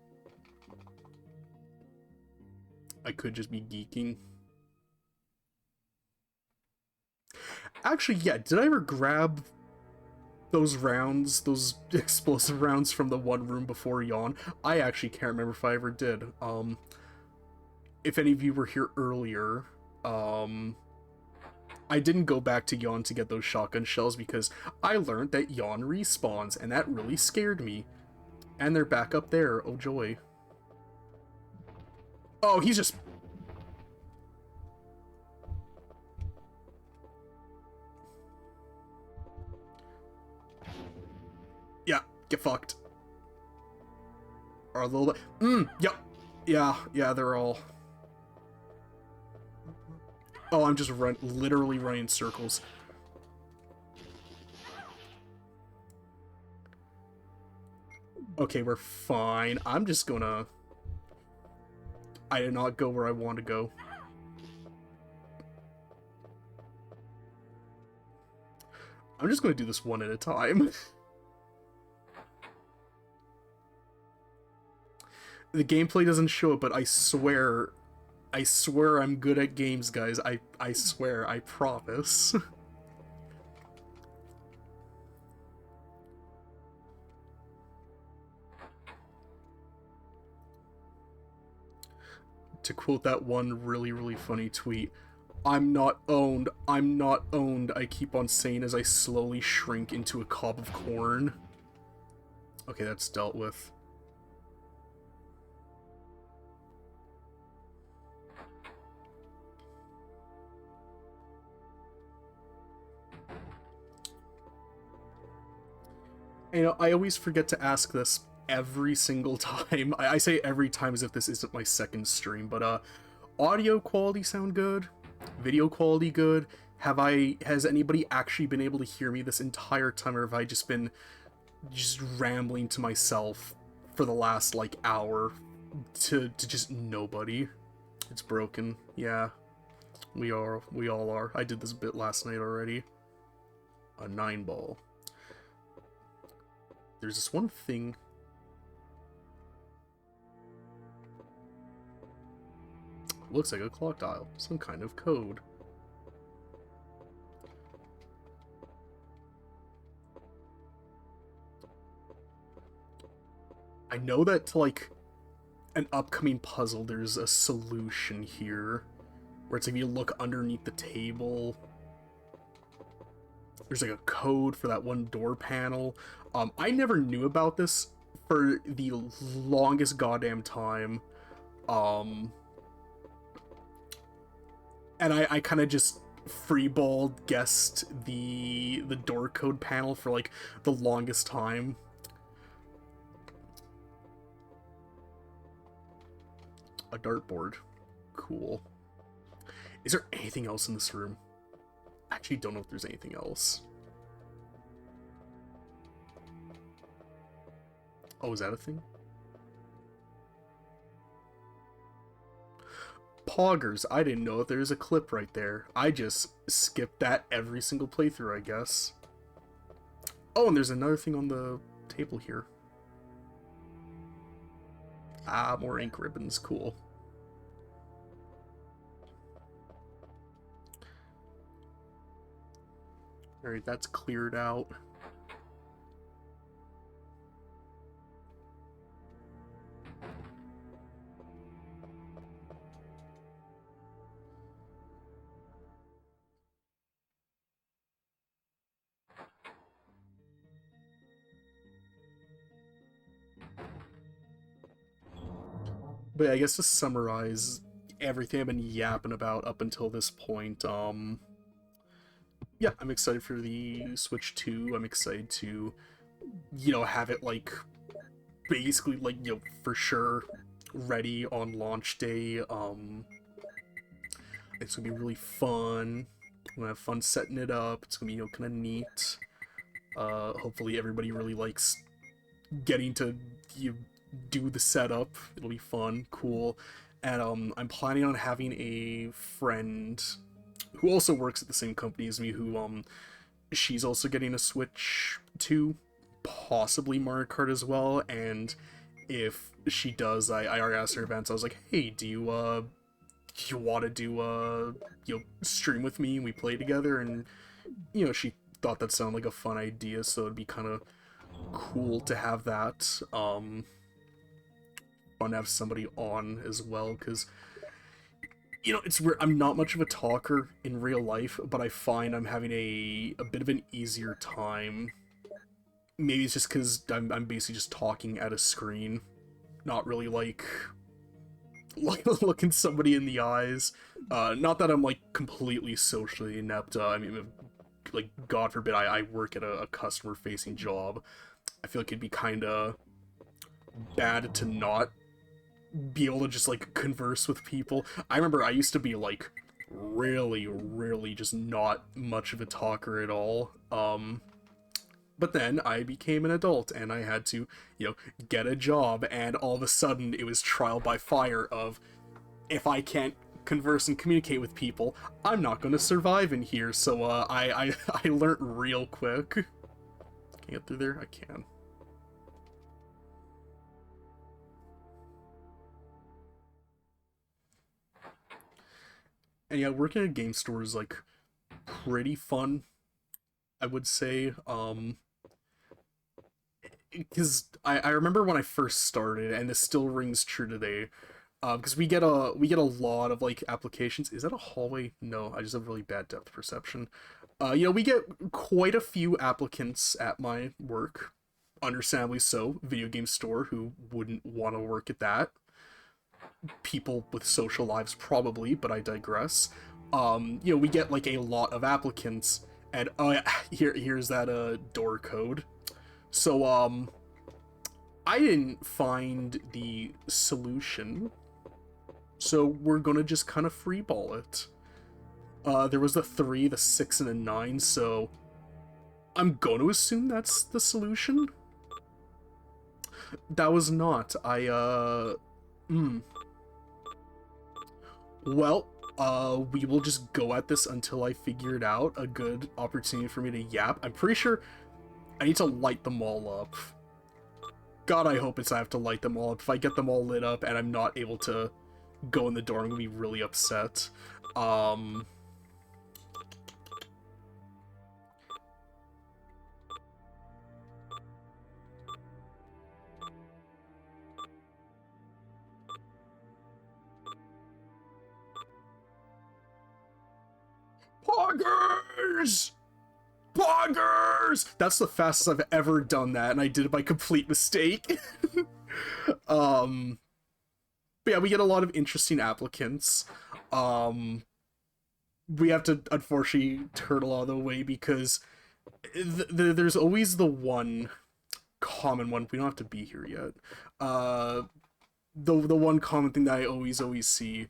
I could just be geeking. Actually, yeah, did I ever grab those rounds, those explosive rounds from the one room before Yawn? I actually can't remember if I ever did. If any of you were here earlier, I I didn't go back to Yon to get those shotgun shells because I learned that Yon respawns, and that really scared me. And they're back up there. Oh joy. Oh, he's just... Yeah, get fucked. Or a little bit... yep. Yeah, they're all... Oh, I'm just literally running circles. Okay, we're fine. I'm just gonna... I did not go where I want to go. I'm just gonna do this one at a time. The gameplay doesn't show it, but I swear I'm good at games, guys. I swear, I promise. To quote that one really funny tweet, I'm not owned, I keep on saying as I slowly shrink into a cob of corn. Okay, that's dealt with. You know, I always forget to ask this every single time. I say every time as if this isn't my second stream, but audio quality sound good? Video quality good? Has anybody actually been able to hear me this entire time, or have I just been rambling to myself for the last like hour to just nobody? It's broken. Yeah. We all are. I did this bit last night already. A 9-ball. There's this one thing. Looks like a clock dial. Some kind of code. I know that to like an upcoming puzzle there's a solution here. Where it's like if you look underneath the table, there's like a code for that one door panel. I never knew about this for the longest goddamn time. And I kind of just freeballed guessed the door code panel for like the longest time. A dartboard. Cool. Is there anything else in this room? I actually don't know if there's anything else. Oh, is that a thing? Poggers. I didn't know if there was a clip right there. I just skipped that every single playthrough, I guess. Oh, and there's another thing on the table here. Ah, more ink ribbons. Cool. Alright, that's cleared out. But yeah, I guess to summarize everything I've been yapping about up until this point, yeah, I'm excited for the Switch 2. I'm excited to, you know, have it, like, basically, like, you know, for sure ready on launch day. It's gonna be really fun. I'm gonna have fun setting it up. It's gonna be, you know, kind of neat. Hopefully everybody really likes getting to do the setup. It'll be fun, cool. And I'm planning on having a friend who also works at the same company as me, who she's also getting a Switch 2, possibly Mario Kart as well. And if she does, I already asked her in advance. I was like, hey, do you want to do you know, stream with me and we play together? And you know, she thought that sounded like a fun idea, so it'd be kind of cool to have that. Fun to have somebody on as well, because You know, it's weird. I'm not much of a talker in real life, but I find I'm having a bit of an easier time. Maybe it's just because I'm basically just talking at a screen, not really like looking somebody in the eyes. Not that I'm like completely socially inept. I mean, like God forbid I work at a customer facing job. I feel like it'd be kind of bad to not be able to just like converse with people. I remember I used to be like really just not much of a talker at all. But then I became an adult and I had to, you know, get a job, and all of a sudden it was trial by fire of, if I can't converse and communicate with people, I'm not going to survive in here. So I learned real quick. Can I get through there? I can. And yeah, working at a game store is like pretty fun, I would say. Because I remember when I first started, and this still rings true today. Because we get a lot of like applications. Is that a hallway? No, I just have really bad depth perception. You know, we get quite a few applicants at my work. Understandably so. Video game store, who wouldn't want to work at that? People with social lives probably, but I digress. You know, we get like a lot of applicants, and oh yeah, here's that door code. So I didn't find the solution, so we're gonna just kind of freeball it. There was the 3, the 6, and a 9, so I'm going to assume that's the solution. That was not. Well, we will just go at this until I figure it out. A good opportunity for me to yap. I'm pretty sure I need to light them all up. God, I hope I have to light them all up. If I get them all lit up and I'm not able to go in the door, I'm gonna be really upset. Poggers! Poggers! That's the fastest I've ever done that, and I did it by complete mistake. um, but yeah, we get a lot of interesting applicants. We have to unfortunately turtle out of the way because there's always the one common one. We don't have to be here yet. The one common thing that I always see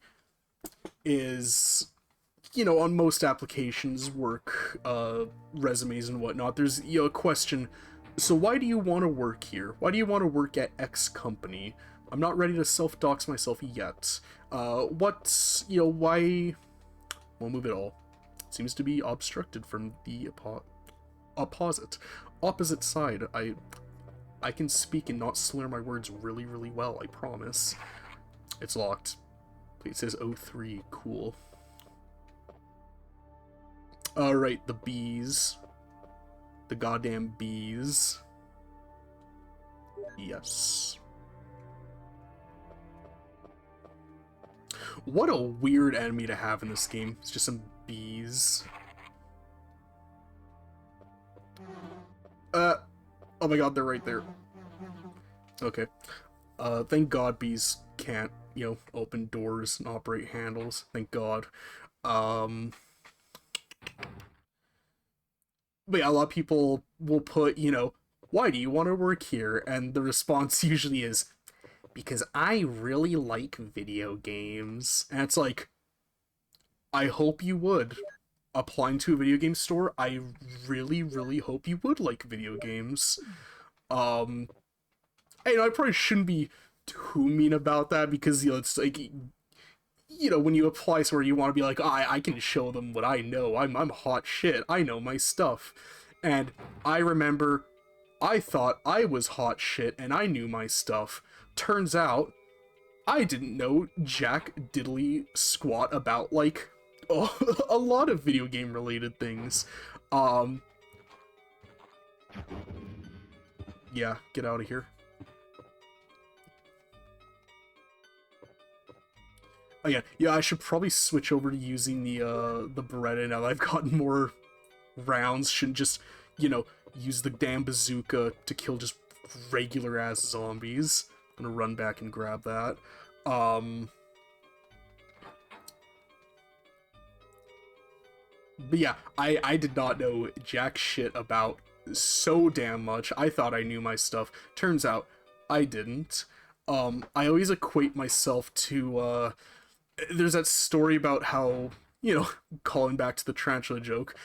is, you know, on most applications, work resumes and whatnot, there's, you know, a question. So why do you want to work here? Why do you want to work at X company? I'm not ready to self-dox myself yet. What's, you know, why? We'll move it all. Seems to be obstructed from the opposite side. I can speak and not slur my words really well, I promise. It's locked. It says 03, cool. Alright, the bees. The goddamn bees. Yes. What a weird enemy to have in this game. It's just some bees. Oh my god, they're right there. Okay. Thank god bees can't, you know, open doors and operate handles. Thank god. But yeah, a lot of people will put, you know, why do you want to work here? And the response usually is, because I really like video games. And it's like, I hope you would. Applying to a video game store, I really hope you would like video games. And, you know, I probably shouldn't be too mean about that because, you know, it's like, you know, when you apply somewhere, you want to be like, I can show them what I know. I'm hot shit. I know my stuff. And I remember I thought I was hot shit and I knew my stuff. Turns out I didn't know jack diddly squat about, like, a lot of video game related things. Yeah, get out of here. Again, yeah, I should probably switch over to using the Beretta now that I've gotten more rounds. Shouldn't just, you know, use the damn bazooka to kill just regular ass zombies. I'm gonna run back and grab that. Um, but yeah, I did not know jack shit about so damn much. I thought I knew my stuff. Turns out I didn't. I always equate myself to there's that story about how, you know, calling back to the tarantula joke,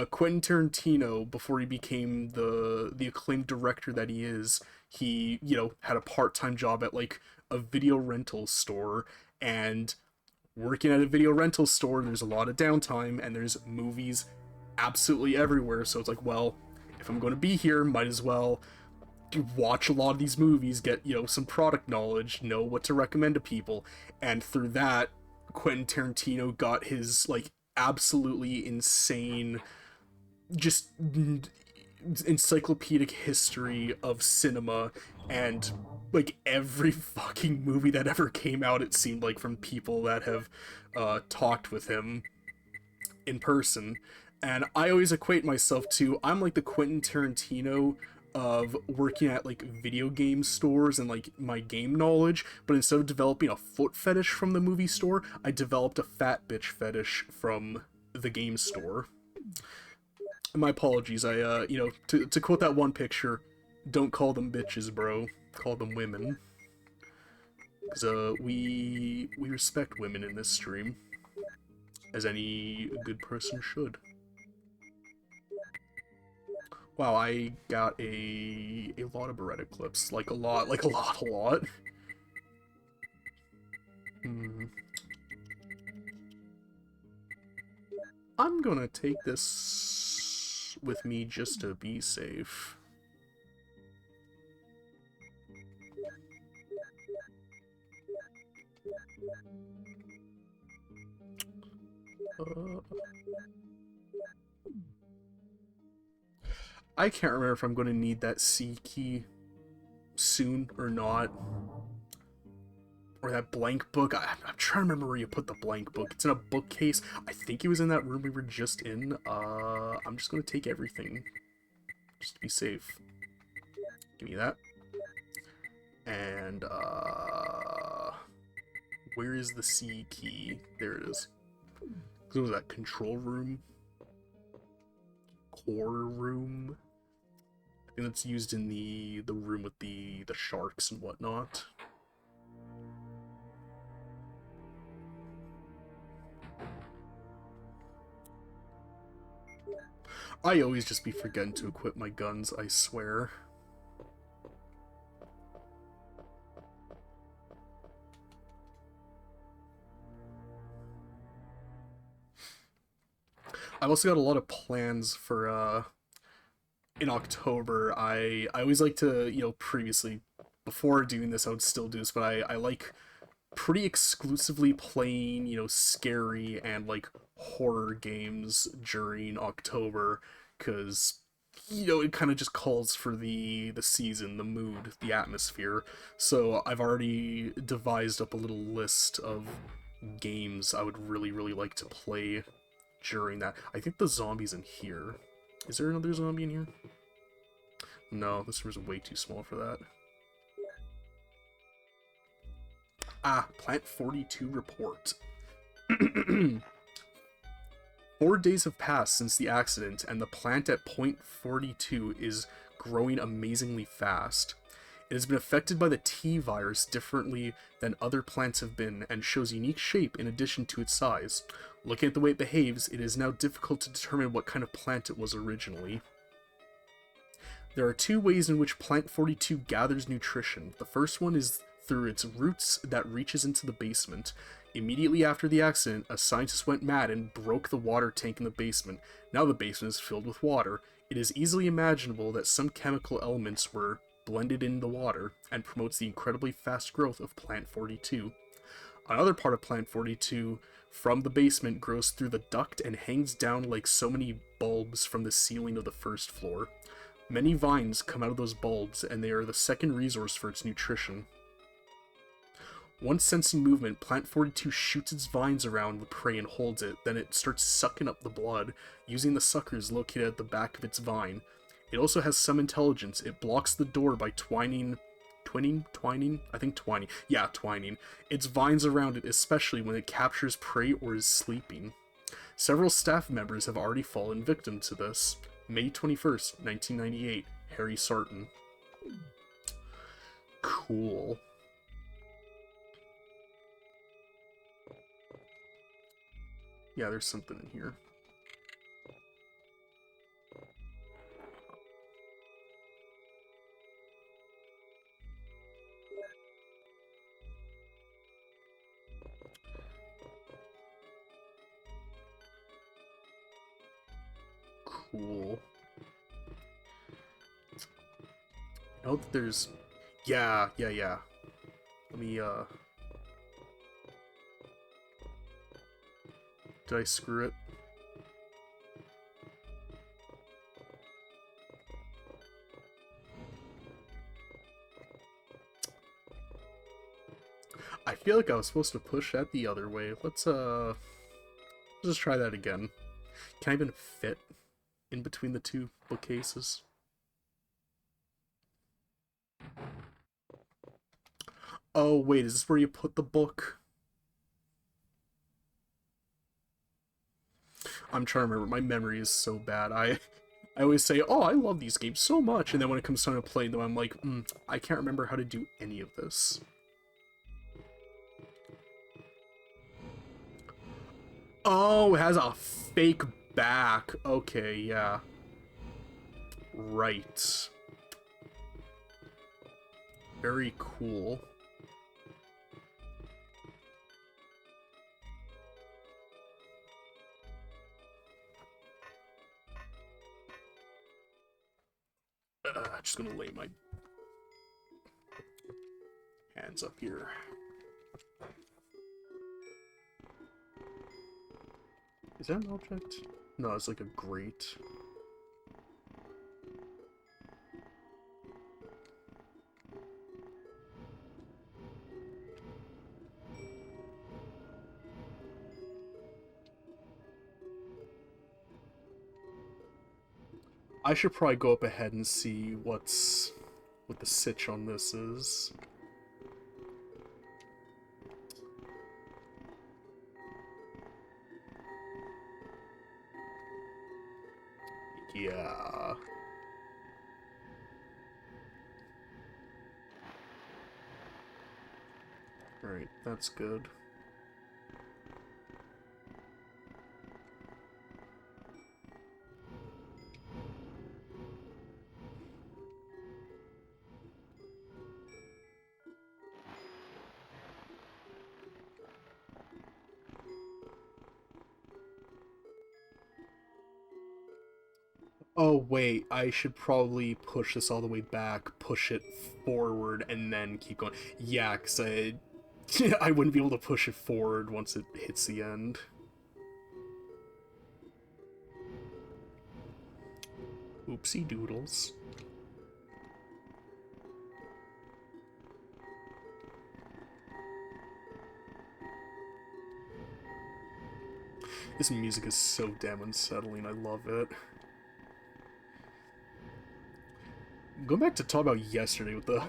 Quentin Tarantino, before he became the acclaimed director that he is, he, you know, had a part-time job at like a video rental store, and working at a video rental store, there's a lot of downtime and there's movies absolutely everywhere. So it's like, well, if I'm going to be here, might as well watch a lot of these movies, get, you know, some product knowledge, know what to recommend to people. And through that, Quentin Tarantino got his like absolutely insane, just encyclopedic history of cinema, and like every fucking movie that ever came out, it seemed like, from people that have talked with him in person. And I always equate myself to, I'm like the Quentin Tarantino of working at like video game stores and like my game knowledge, but instead of developing a foot fetish from the movie store, I developed a fat bitch fetish from the game store. My apologies. I you know, to quote that one picture, don't call them bitches, bro. Call them women. Cause we respect women in this stream, as any good person should. Wow, I got a lot of Beretta clips, like a lot. Hmm. I'm gonna take this with me just to be safe. I can't remember if I'm going to need that C key soon or not. Or that blank book. I'm trying to remember where you put the blank book. It's in a bookcase. I think it was in that room we were just in. I'm just going to take everything, just to be safe. Give me that. And, where is the C key? There it is. What was that? Control room? Core room? I think that's used in the room with the sharks and whatnot. I always just be forgetting to equip my guns, I swear. I've also got a lot of plans for in October. I always like to, you know, previously, before doing this, I would still do this, but I like pretty exclusively playing, you know, scary and like horror games during October, because, you know, it kind of just calls for the season, the mood, the atmosphere. So I've already devised up a little list of games I would really like to play during that. I think the zombie's in here. Is there another zombie in here? No, this room's way too small for that. Ah, Plant 42 report. 4 days have passed since the accident, and the plant at Point 42 is growing amazingly fast. It has been affected by the T virus differently than other plants have been, and shows unique shape in addition to its size. Looking at the way it behaves, it is now difficult to determine what kind of plant it was originally. There are 2 ways in which Plant 42 gathers nutrition. The first one is through its roots that reaches into the basement. Immediately after the accident, a scientist went mad and broke the water tank in the basement. Now the basement is filled with water. It is easily imaginable that some chemical elements were blended in the water, and promotes the incredibly fast growth of Plant 42. Another part of Plant 42 from the basement grows through the duct and hangs down like so many bulbs from the ceiling of the first floor. Many vines come out of those bulbs, and they are the second resource for its nutrition. Once sensing movement, Plant 42 shoots its vines around the prey and holds it, then it starts sucking up the blood, using the suckers located at the back of its vine. It also has some intelligence. It blocks the door by twining its vines around it, especially when it captures prey or is sleeping. Several staff members have already fallen victim to this. May 21st, 1998, Harry Sarton. Cool. Yeah, there's something in here. Cool. I know that there's... Yeah. Let me, Did I screw it? I feel like I was supposed to push that the other way. Let's just try that again. Can I even fit in between the two bookcases? Oh, wait, is this where you put the book? I'm trying to remember. My memory is so bad. I always say, oh, I love these games so much, and then when it comes time to playing them, I'm like, I can't remember how to do any of this. Oh, it has a fake back. Okay, yeah. Right. Very cool. Just gonna lay my hands up here. Is that an object? No, it's like a grate. I should probably go up ahead and see what the sitch on this is. Yeah. Alright, that's good. Oh, wait, I should probably push this all the way back, push it forward, and then keep going. Yeah, because I wouldn't be able to push it forward once it hits the end. Oopsie doodles. This music is so damn unsettling, I love it. Going back to talk about yesterday with the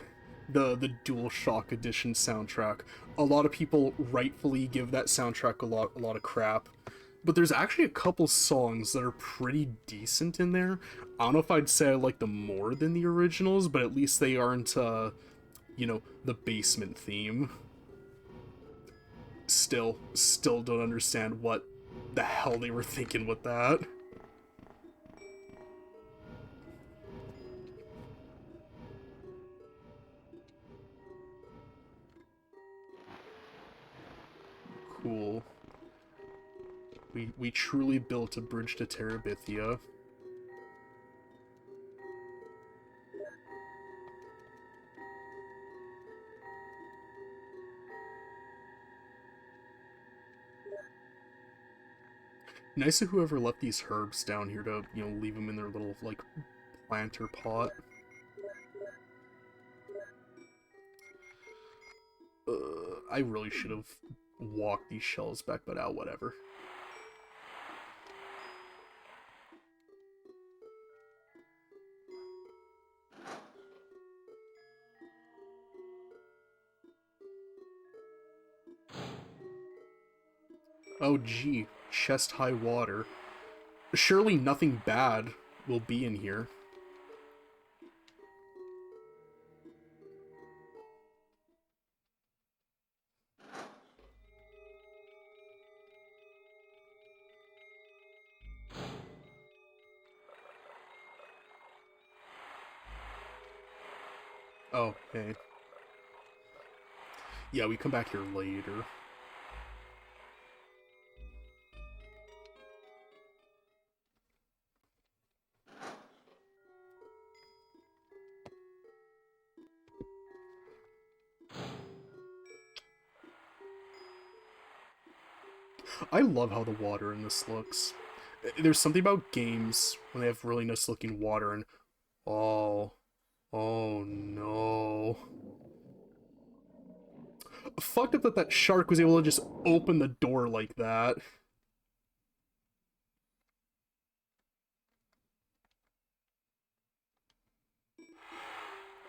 DualShock Edition soundtrack, a lot of people rightfully give that soundtrack a lot of crap, but there's actually a couple songs that are pretty decent in there. I don't know if I'd say I like them more than the originals, but at least they aren't, you know, the basement theme. Still don't understand what the hell they were thinking with that. Cool. We truly built a bridge to Terabithia. Nice of whoever left these herbs down here to, you know, leave them in their little, like, planter pot. I really should have walked these shells back, but whatever. Oh gee, chest-high water. Surely nothing bad will be in here. Oh, hey. Yeah, we come back here later. I love how the water in this looks. There's something about games when they have really nice looking water and... Oh... Oh no... Fucked up that that shark was able to just open the door like that.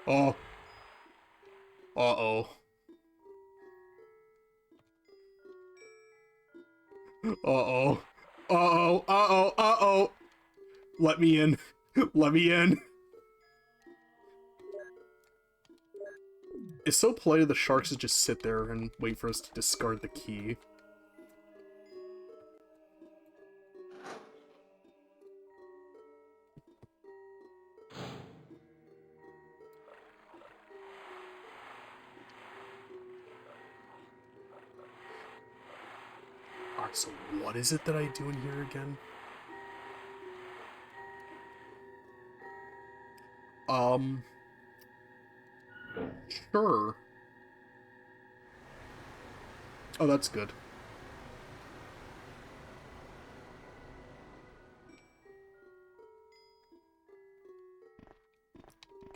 Oh. Uh-oh. Uh-oh. Uh-oh. Uh-oh. Uh-oh. Let me in. Let me in. It's so polite of the sharks to just sit there and wait for us to discard the key. Alright, so what is it that I do in here again? Sure. Oh, that's good.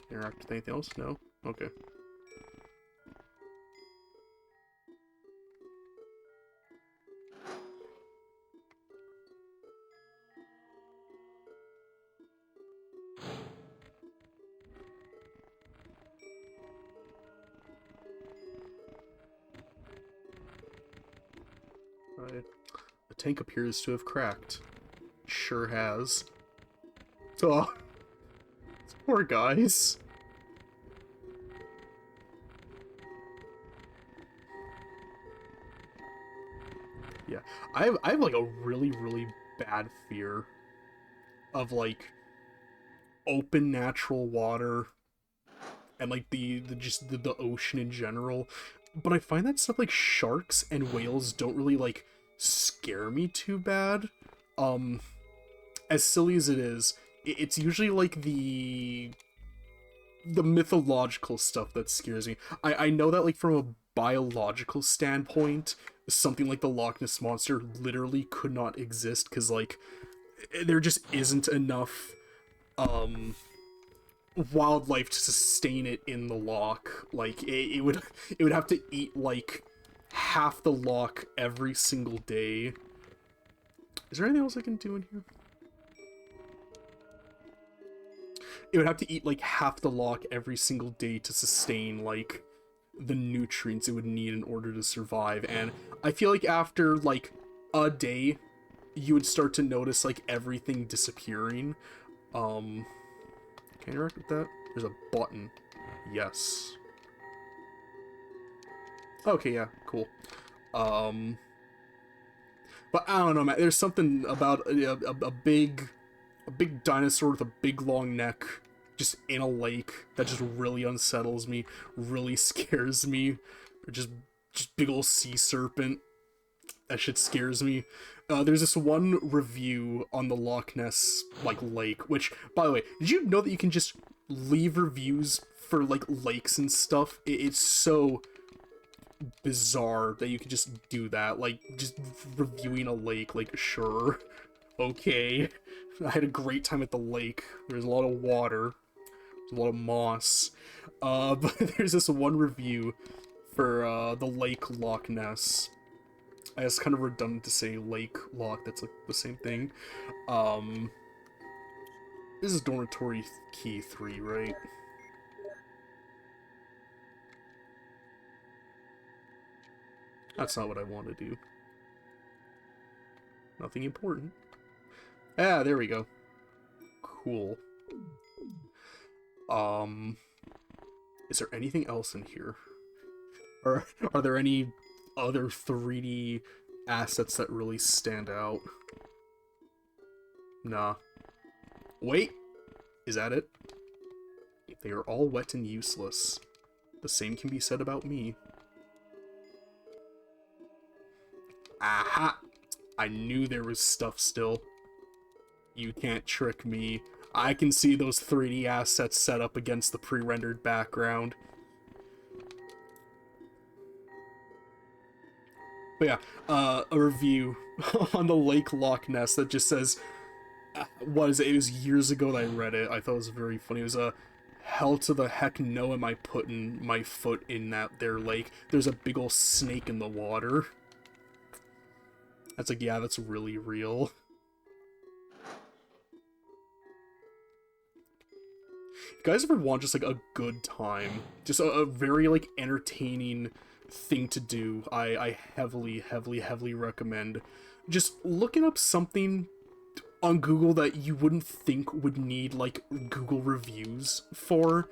Interact with anything else? No? Okay. Right. The tank appears to have cracked. Sure has. Oh, poor guys. Yeah, I have like a really bad fear of like open natural water and like the ocean in general. But I find that stuff like sharks and whales don't really like scare me too bad. As silly as it is, it's usually like the mythological stuff that scares me. I know that like from a biological standpoint, something like the Loch Ness Monster literally could not exist because like there just isn't enough wildlife to sustain it in the loch. Like it would have to eat like half the loch every single day. Is there anything else I can do in here? It would have to eat like half the loch every single day to sustain like the nutrients it would need in order to survive, and I feel like after like a day you would start to notice like everything disappearing. Can I interact with that? There's a button. Yes. Okay, yeah, cool. But I don't know, man. There's something about a big dinosaur with a big long neck just in a lake that just really unsettles me, really scares me. Or just big old sea serpent. That shit scares me. There's this one review on the Loch Ness like lake, which, by the way, did you know that you can just leave reviews for like lakes and stuff? It's so bizarre that you can just do that, like just reviewing a lake. Like, sure, okay. I had a great time at the lake. There's a lot of water, there's a lot of moss. But there's this one review for the Lake Loch Ness. It's kind of redundant to say Lake Loch, that's like the same thing. Um, this is dormitory key 3, right? That's not what I want to do. Nothing important. Ah, there we go. Cool. Is there anything else in here? Or are there any other 3D assets that really stand out? Nah. Wait! Is that it? They are all wet and useless. The same can be said about me. Aha! I knew there was stuff still. You can't trick me. I can see those 3D assets set up against the pre-rendered background. But yeah, a review on the Lake Loch Ness that just says, it was years ago that I read it. I thought it was very funny. It was a, hell to the heck no am I putting my foot in that there lake. There's a big ol' snake in the water. That's like, yeah, that's really real. You guys ever want just like a good time? Just a very like entertaining thing to do. I heavily recommend just looking up something on Google that you wouldn't think would need like Google reviews for,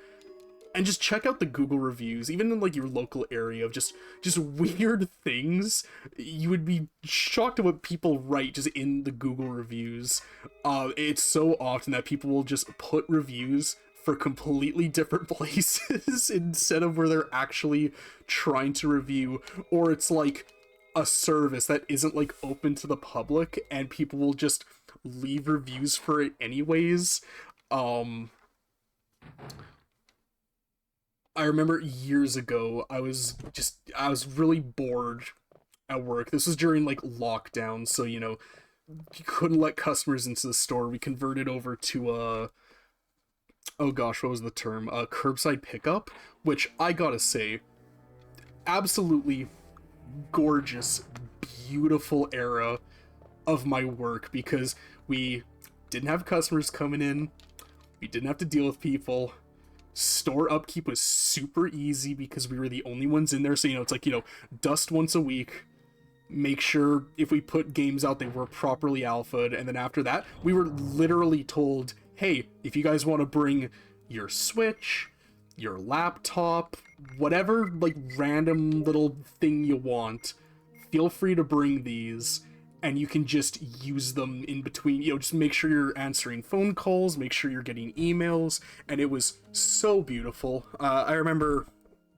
and just check out the Google reviews, even in like your local area, of just weird things. You would be shocked at what people write just in the Google reviews. It's so often that people will just put reviews for completely different places instead of where they're actually trying to review, or it's like a service that isn't like open to the public and people will just leave reviews for it anyways. I remember years ago, I was really bored at work. This was during like lockdown, so you know, you couldn't let customers into the store. We converted over to oh gosh, what was the term? Curbside pickup, which I gotta say, absolutely gorgeous, beautiful era of my work, because we didn't have customers coming in, we didn't have to deal with people. Store upkeep was super easy because we were the only ones in there, so you know, it's like, you know, dust once a week, make sure if we put games out they were properly alphaed, and then after that we were literally told, hey, if you guys want to bring your Switch, your laptop, whatever like random little thing you want, feel free to bring these, and you can just use them in between, you know, just make sure you're answering phone calls, make sure you're getting emails, and it was so beautiful. I remember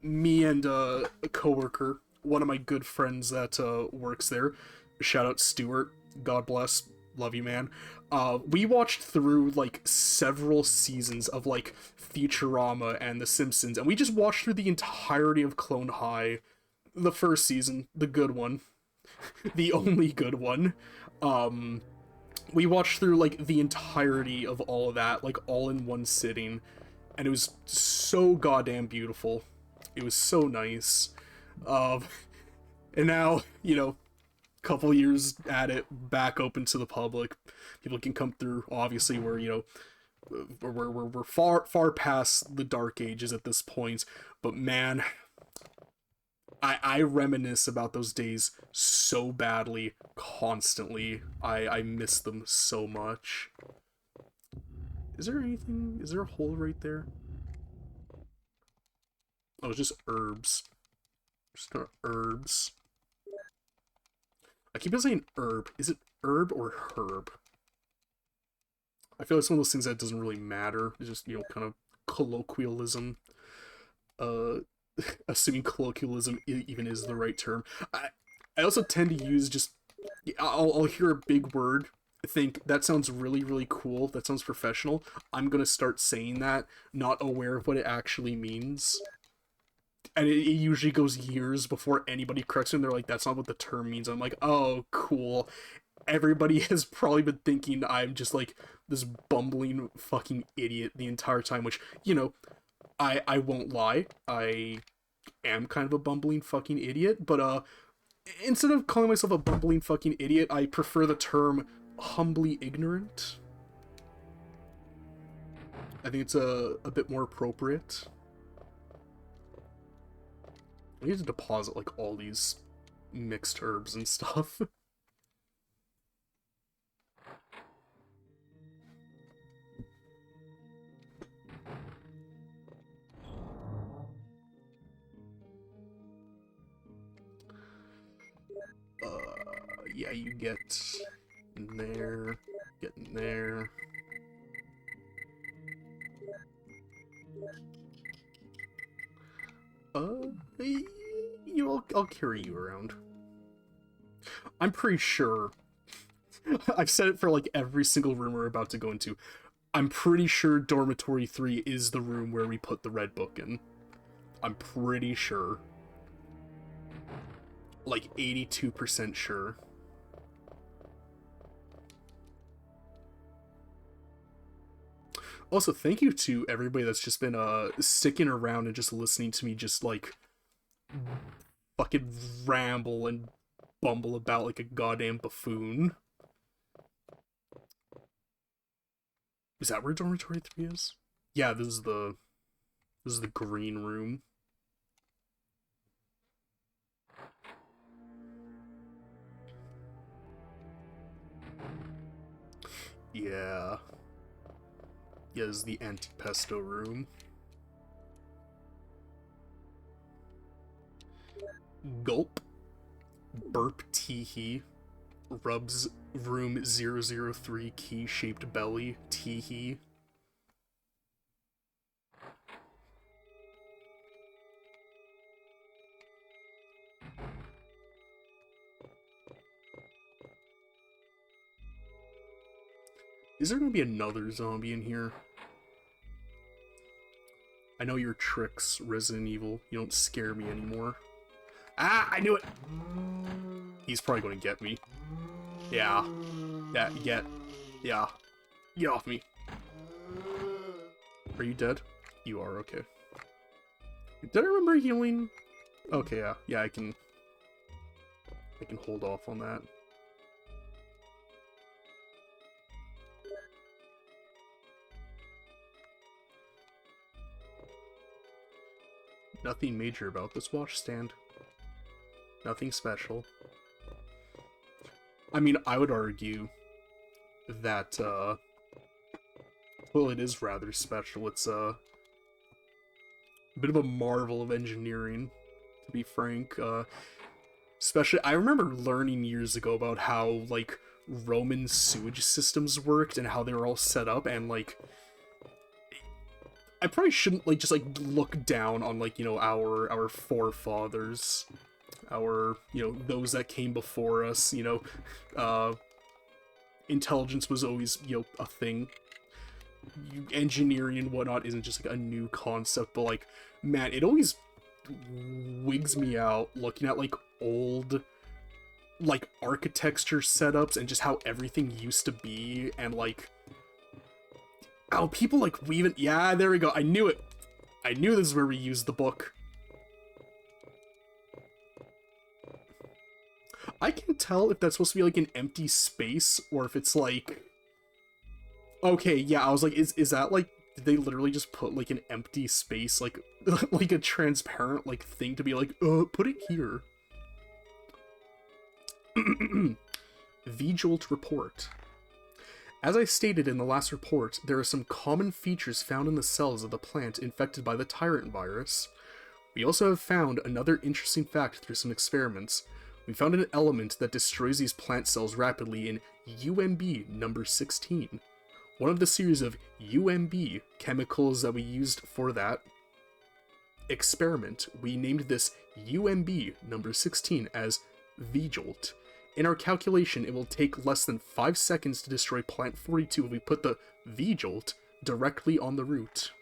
me and a coworker, one of my good friends that works there, shout out Stuart, God bless, love you, man. We watched through like several seasons of like Futurama and The Simpsons, and we just watched through the entirety of Clone High, the first season, the good one, the only good one. We watched through like the entirety of all of that, like all in one sitting, and it was so goddamn beautiful. It was so nice. And now, you know, couple years at it, back open to the public, people can come through. Obviously we're, you know, we're far past the dark ages at this point, but man, I reminisce about those days so badly, constantly. I miss them so much. Is there anything, is there a hole right there? Oh, it's just herbs. Just herbs. I keep on saying herb. Is it herb or herb? I feel like it's one of those things that doesn't really matter. It's just, you know, kind of colloquialism. Assuming colloquialism even is the right term. I also tend to use just, I'll hear a big word, think that sounds really cool, that sounds professional. I'm gonna start saying that, not aware of what it actually means. And it usually goes years before anybody corrects me, and they're like, that's not what the term means. I'm like, oh, cool. Everybody has probably been thinking I'm just like this bumbling fucking idiot the entire time, which, you know, I won't lie. I am kind of a bumbling fucking idiot, but instead of calling myself a bumbling fucking idiot, I prefer the term humbly ignorant. I think it's a bit more appropriate. I need to deposit like all these mixed herbs and stuff. Yeah, you get in there, get in there. I'll carry you around. I'm pretty sure. I've said it for like every single room we're about to go into. I'm pretty sure Dormitory 3 is the room where we put the red book in. I'm pretty sure. Like 82% sure. Also, thank you to everybody that's just been sticking around and just listening to me just like fucking ramble and bumble about like a goddamn buffoon. Is that where Dormitory 3 is? Yeah, this is the green room. Yeah. Yeah, this is the anti-pesto room. Gulp. Burp teehee. Rubs room 003 key-shaped belly. Teehee. Is there gonna be another zombie in here? I know your tricks, Resident Evil. You don't scare me anymore. Ah, I knew it! He's probably gonna get me. Yeah. Yeah, yeah. Get off me. Are you dead? You are, okay. Did I remember healing? Okay, yeah. Yeah, I can hold off on that. Nothing major about this washstand. Nothing special. I mean, I would argue that, well, it is rather special. It's a bit of a marvel of engineering, to be frank. Especially, I remember learning years ago about how, like, Roman sewage systems worked and how they were all set up, and, like, I probably shouldn't, like, just, like, look down on, like, you know, our forefathers, our, you know, those that came before us, you know, intelligence was always, you know, a thing. Engineering and whatnot isn't just, like, a new concept, but, like, man, it always wigs me out looking at, like, old, like, architecture setups and just how everything used to be, and, like, how people, like, weave it. Yeah, there we go. I knew it. I knew this is where we used the book. I can tell if that's supposed to be, like, an empty space, or if it's, like... Okay, yeah, I was like, is that, like, did they literally just put, like, an empty space, like, like a transparent, like, thing to be like, put it here. V-Jolt report. As I stated in the last report, there are some common features found in the cells of the plant infected by the tyrant virus. We also have found another interesting fact through some experiments. We found an element that destroys these plant cells rapidly in UMB number 16. One of the series of UMB chemicals that we used for that experiment, we named this UMB number 16 as V-Jolt. In our calculation, it will take less than 5 seconds to destroy plant 42 if we put the V-Jolt directly on the root.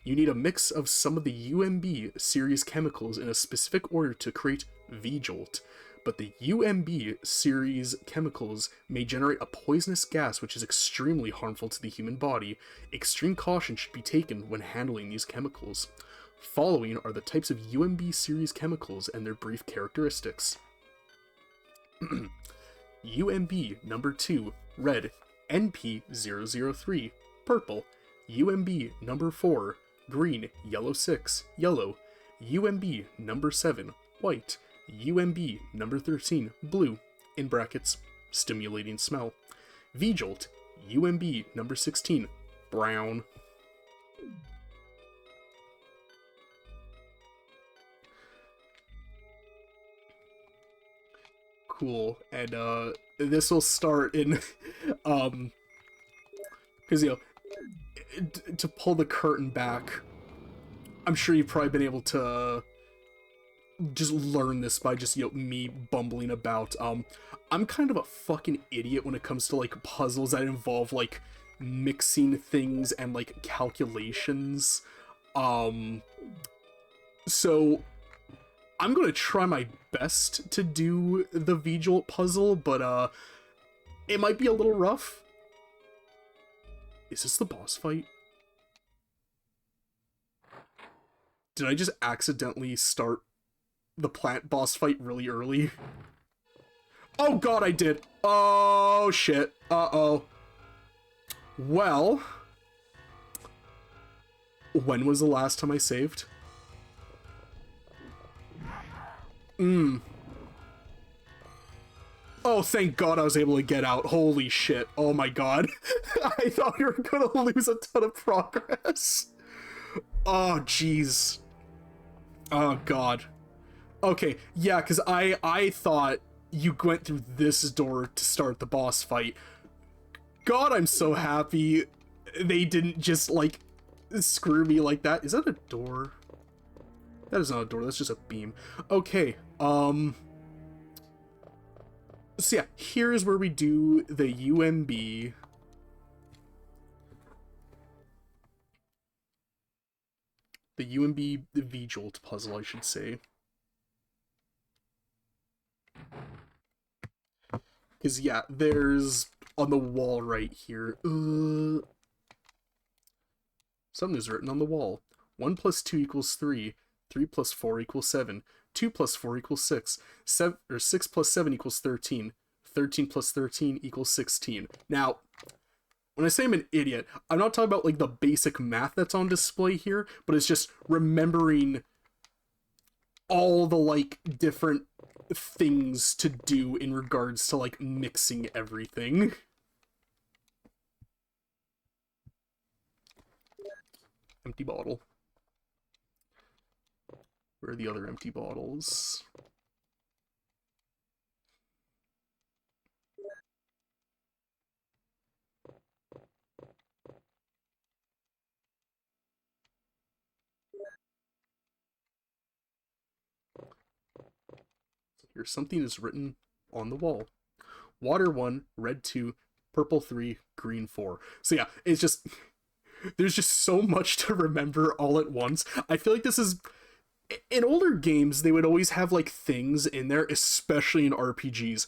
You need a mix of some of the UMB series chemicals in a specific order to create V-Jolt, but the UMB series chemicals may generate a poisonous gas which is extremely harmful to the human body. Extreme caution should be taken when handling these chemicals. Following are the types of UMB series chemicals and their brief characteristics. UMB number 2, red, NP003, purple. UMB number 4, green, yellow 6, yellow. UMB number 7, white. UMB number 13, blue, in brackets, stimulating smell. V-Jolt, UMB number 16, brown. Cool. And this will start in because to pull the curtain back, I'm sure you've probably been able to just learn this by just me bumbling about. I'm kind of a fucking idiot when it comes to like puzzles that involve like mixing things and like calculations. So I'm gonna try my best to do the V-Jolt puzzle, but it might be a little rough. Is this the boss fight? Did I just accidentally start the plant boss fight really early? Oh god, I did. Oh shit. Uh-oh. Well, when was the last time I saved? Oh, thank god I was able to get out. Holy shit. Oh my god. I thought we were gonna lose a ton of progress. Oh, jeez. Oh god. Okay, yeah, because I thought you went through this door to start the boss fight. God, I'm so happy they didn't just, like, screw me like that. Is that a door? That is not a door, that's just a beam. Okay, so yeah, here's where we do the UMB. The UMB V-Jolt puzzle, I should say. Because, yeah, there's on the wall right here. Something's written on the wall. 1 plus 2 equals 3. 3 plus 4 equals 7. 2 plus 4 equals 6. 6 plus 7 equals 13. 13 plus 13 equals 16. Now, when I say I'm an idiot, I'm not talking about like the basic math that's on display here, but it's just remembering all the like different things to do in regards to like mixing everything. Empty bottle. Where are the other empty bottles? Here, something is written on the wall. Water 1, red 2, purple 3, green 4. So yeah, it's just... there's just so much to remember all at once. I feel like this is... in older games, they would always have, like, things in there, especially in RPGs.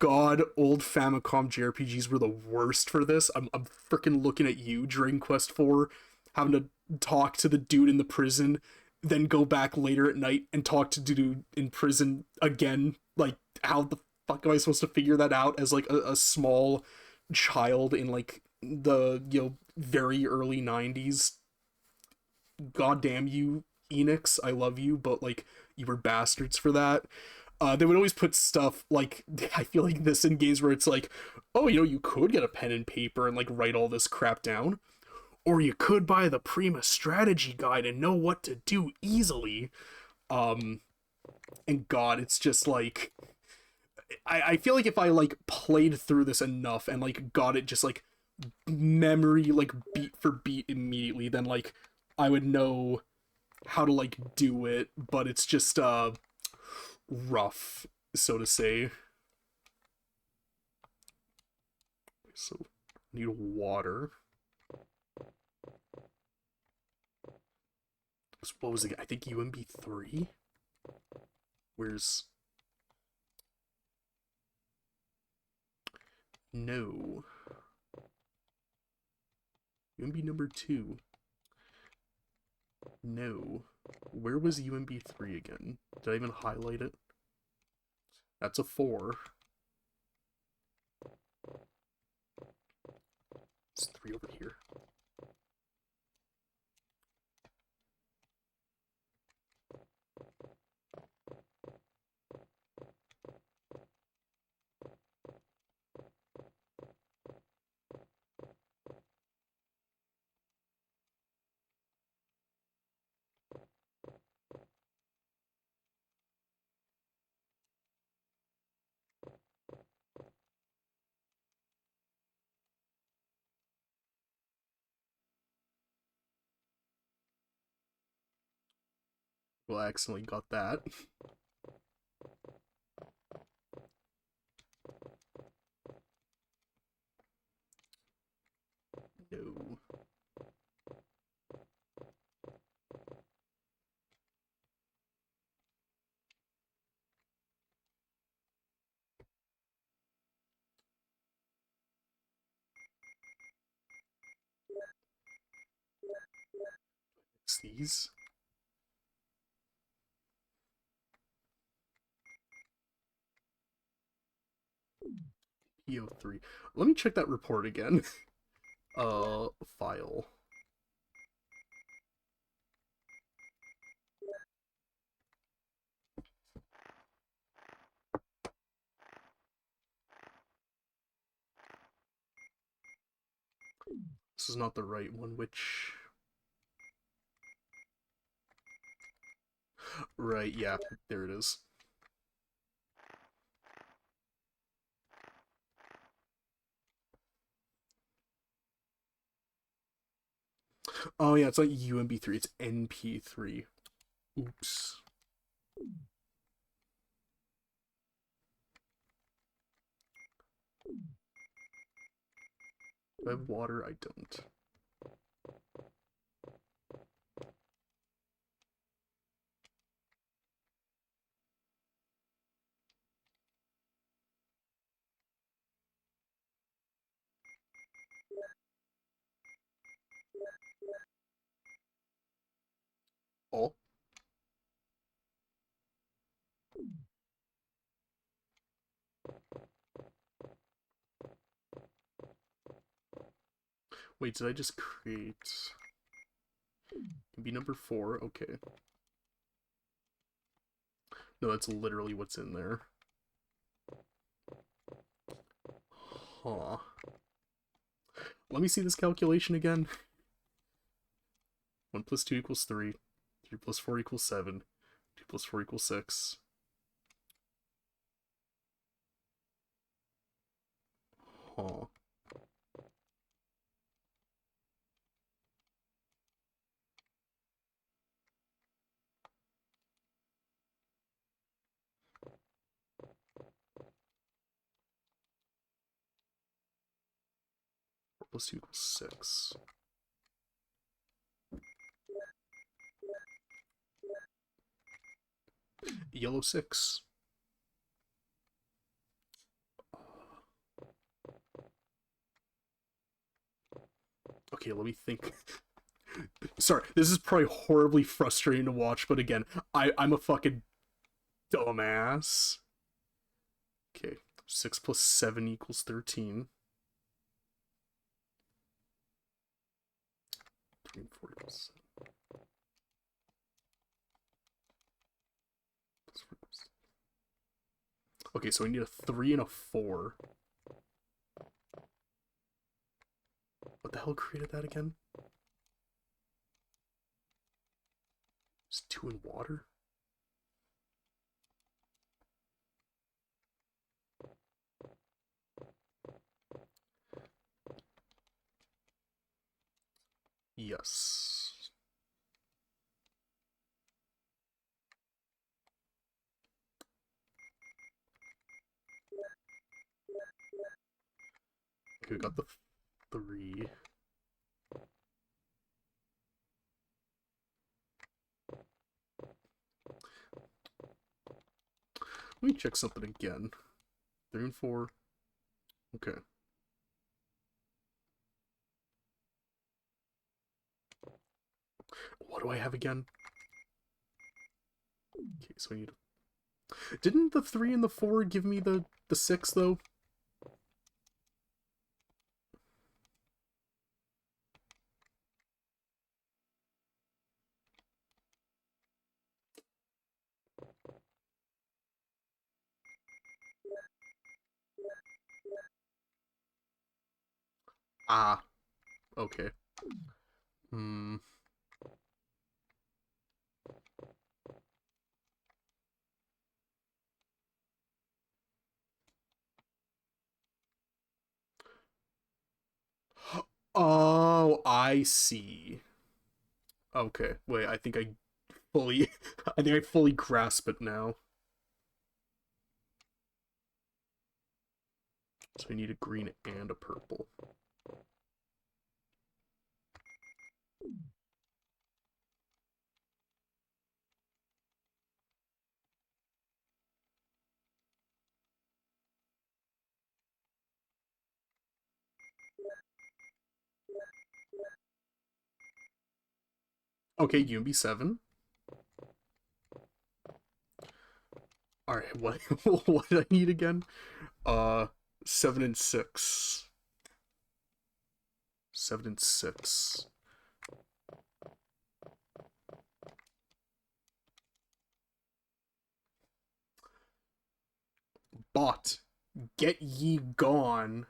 God, old Famicom JRPGs were the worst for this. I'm freaking looking at you, Dragon Quest 4, having to talk to the dude in the prison, then go back later at night and talk to dude in prison again. Like, how the fuck am I supposed to figure that out as, like, a small child in, like, the, very early 90s? God damn you, Enix, I love you, but like you were bastards for that. They would always put stuff like, I feel like this in games where it's like, oh, you could get a pen and paper and like write all this crap down, or you could buy the Prima strategy guide and know what to do easily. And God, it's just like, I feel like if I like played through this enough and like got it just like memory like beat for beat immediately, then like I would know how to like do it, but it's just rough, so to say. So I need water. So what was it? I think UMB 3. Where's... no. UMB number 2. No. Where was UMB3 again? Did I even highlight it? That's a 4. It's 3 over here. Well, I accidentally got that. No. It's these. PO3. Let me check that report again. File. This is not the right one, which... Right, yeah, there it is. Oh yeah, it's not UMB3, it's NP3. Oops. Do I have water? I don't. Oh. Wait, did I just create... Can be number 4, okay. No, that's literally what's in there. Huh. Let me see this calculation again. 1 plus 2 equals 3. 3 plus 4 equals 7. 2 plus 4 equals 6. Huh. Plus 2 equals 6. Yellow 6. Okay, let me think. Sorry, this is probably horribly frustrating to watch, but again, I'm a fucking dumbass. Okay, 6 plus 7 equals 13. 3 and 4 equals 7. Okay, so we need a 3 and a 4. What the hell created that again? It's 2 in water? Yes. Okay, we got the 3. Let me check something again. 3 and 4. Okay. What do I have again? Okay, so we need... Didn't the 3 and the 4 give me the 6, though? Ah, okay. Hmm. Oh, I see. Okay, wait, I think I fully... I think I fully grasp it now. So we need a green and a purple. Okay, UMB7. Alright, what what did I need again? 7 and 6. 7 and 6. Bot, get ye gone.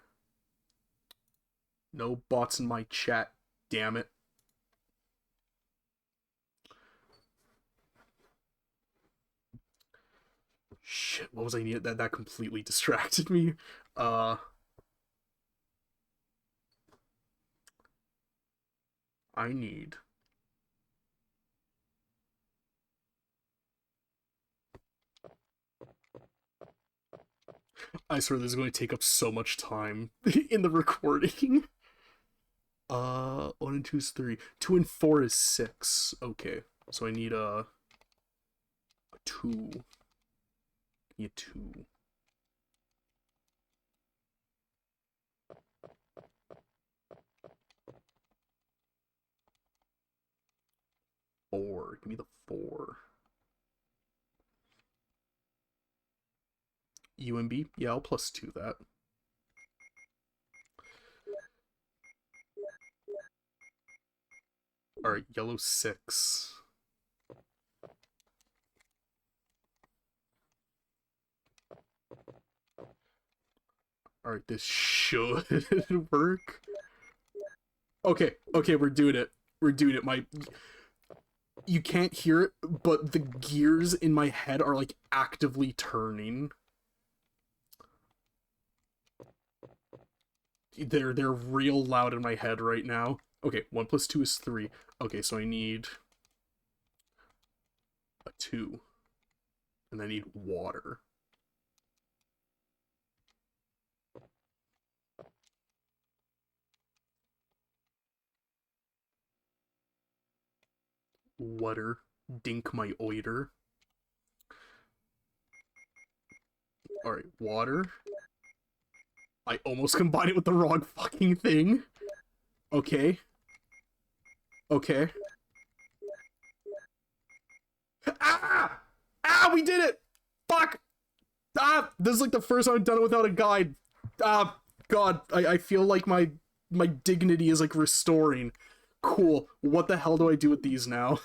No bots in my chat, damn it. Shit, what was I needed? That completely distracted me. Uh I need I swear this is going to take up so much time in the recording. 1 and 2 is 3. 2 and 4 is 6. Okay. So I need a 2. I need a 2. Four. Give me the 4. UMB? Yeah, I'll plus 2 that. Alright, yellow 6. Alright, this should work. Okay, okay, we're doing it. We're doing it. You can't hear it, but the gears in my head are like actively turning. They're real loud in my head right now. Okay, 1 plus 2 is 3. Okay, so I need a 2. And I need water. Water. Dink my oiter. Alright, water. I almost combined it with the wrong fucking thing. Okay. Okay. Ah! Ah, we did it! Fuck! Ah! This is like the first time I've done it without a guide. Ah, God. I feel like my dignity is like restoring. Cool. What the hell do I do with these now?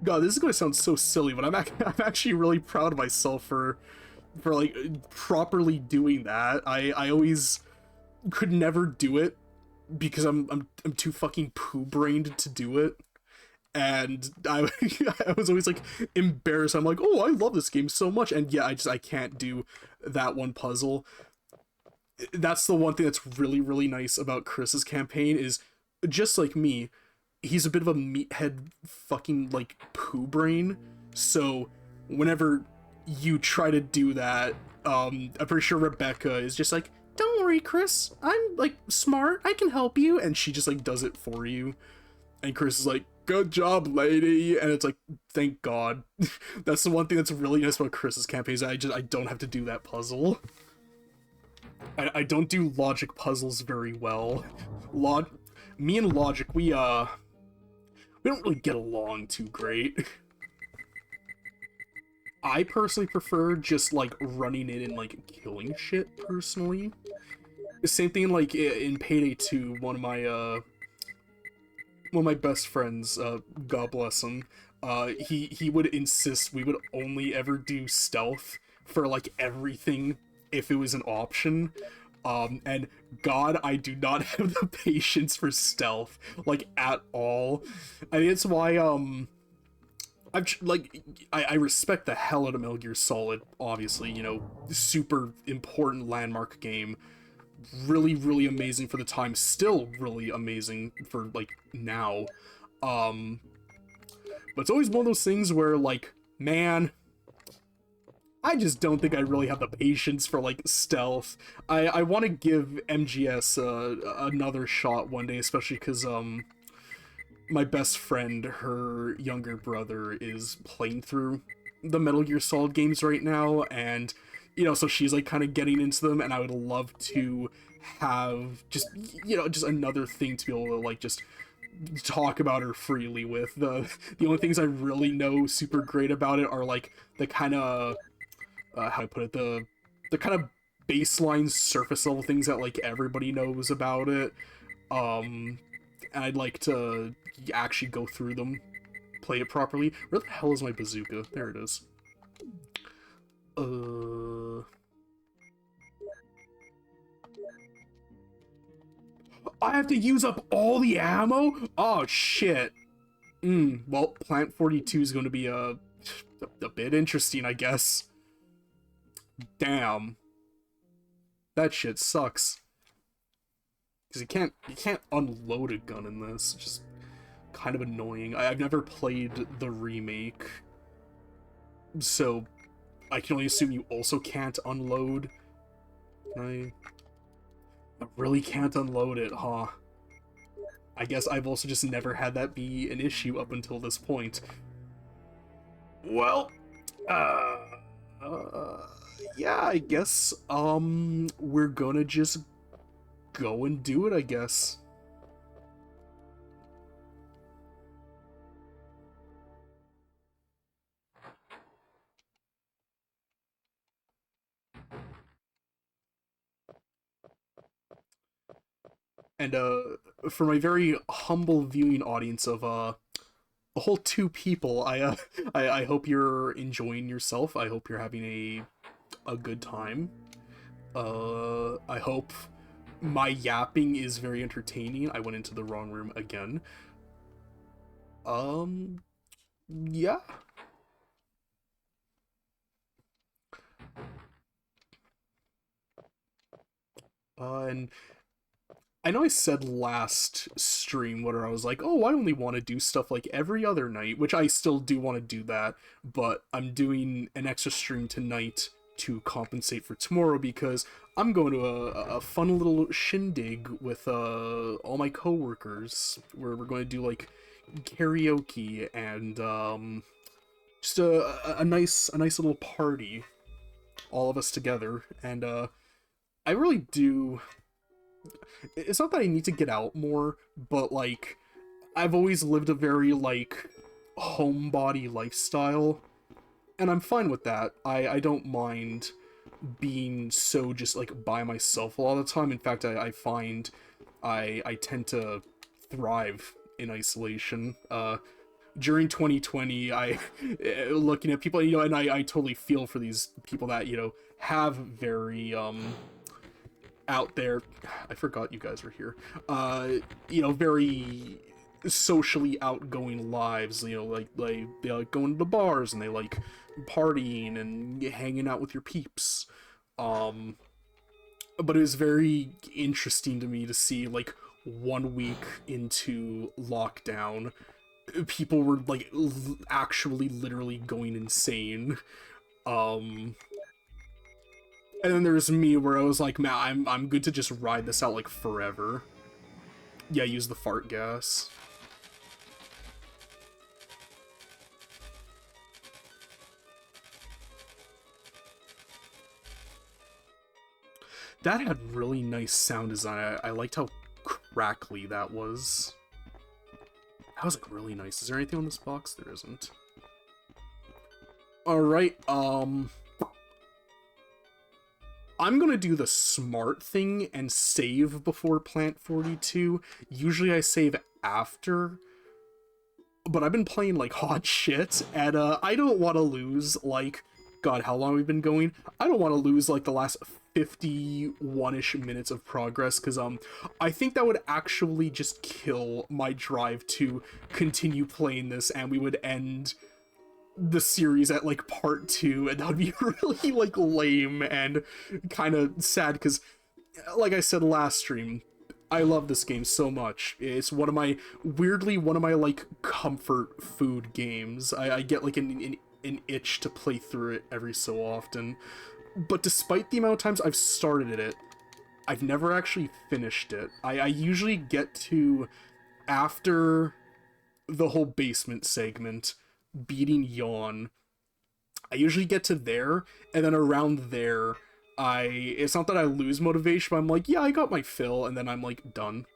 God, this is gonna sound so silly, but I'm actually really proud of myself for like properly doing that. I always could never do it because I'm too fucking poo brained to do it. And I was always like embarrassed. I'm like, oh, I love this game so much, and yeah, I can't do that one puzzle. That's the one thing that's really nice about Chris's campaign is, just like me, he's a bit of a meathead fucking like poo brain. So whenever you try to do that, I'm pretty sure Rebecca is just like, don't worry, Chris, I'm like smart, I can help you, and she just like does it for you. And Chris is like, good job, lady. And it's like, thank God. That's the one thing that's really nice about Chris's campaigns. I don't have to do that puzzle. I don't do logic puzzles very well. Me and Logic, we don't really get along too great. I personally prefer just, like, running in and, like, killing shit, personally. The same thing, like, in Payday 2, one of my best friends, God bless him, he would insist we would only ever do stealth for, like, everything if it was an option. And God, I do not have the patience for stealth, like, at all. I think it's why, I respect the hell out of Metal Gear Solid, obviously, you know, super important landmark game. Really, really amazing for the time, still really amazing for, like, now. But it's always one of those things where, like, man, I just don't think I really have the patience for, like, stealth. I want to give MGS another shot one day, especially because, my best friend, her younger brother, is playing through the Metal Gear Solid games right now, and, you know, so she's, like, kind of getting into them, and I would love to have just, you know, just another thing to be able to, like, just talk about her freely with. The only things I really know super great about it are, like, the kind of, how to put it, the kind of baseline surface level things that, like, everybody knows about it. And I'd like to actually go through them, play it properly. Where the hell is my bazooka? There it is. I have to use up all the ammo? Oh, shit. Well, Plant 42 is going to be a bit interesting, I guess. Damn. That shit sucks. Because you can't unload a gun in this. It's just kind of annoying. I've never played the remake, so I can only assume you also can't unload. I really can't unload it, huh? I guess I've also just never had that be an issue up until this point. Well, yeah, I guess, we're gonna just go and do it, I guess. And, for my very humble viewing audience of, a whole 2 people, I hope you're enjoying yourself. I hope you're having a good time. I hope my yapping is very entertaining. I went into the wrong room again. Yeah. And I know I said last stream where I was like, oh, I only want to do stuff like every other night, which I still do want to do that, but I'm doing an extra stream tonight to compensate for tomorrow because I'm going to a fun little shindig with all my coworkers where we're going to do like karaoke and just a nice little party, all of us together, and I really do. It's not that I need to get out more, but like I've always lived a very like homebody lifestyle, and I'm fine with that. I don't mind being so just like by myself a lot of the time. In fact, I find I tend to thrive in isolation. During 2020, I looking at people, you know, and I totally feel for these people that, you know, have very out there, I forgot you guys were here, you know, very socially outgoing lives, you know, like they like going to the bars and they like partying and hanging out with your peeps. But it was very interesting to me to see, like, 1 week into lockdown, people were like actually literally going insane. And then there's me where I was like, man, I'm good to just ride this out like forever. Yeah, use the fart gas. That had really nice sound design. I liked how crackly that was. That was like really nice. Is there anything on this box? There isn't. Alright, I'm gonna do the smart thing and save before Plant 42. Usually I save after, but I've been playing like hot shit, and I don't want to lose, like, God, how long we've been going? I don't want to lose like the last 51-ish minutes of progress, because I think that would actually just kill my drive to continue playing this, and we would end the series at like part 2, and that would be really like lame and kind of sad, because like I said last stream, I love this game so much. It's one of my, weirdly, one of my like comfort food games. I get like an itch to play through it every so often, but despite the amount of times I've started it, I've never actually finished it. I usually get to, after the whole basement segment, beating Yawn, I usually get to there, and then around there, it's not that I lose motivation, but I'm like, yeah, I got my fill, and then I'm like, done.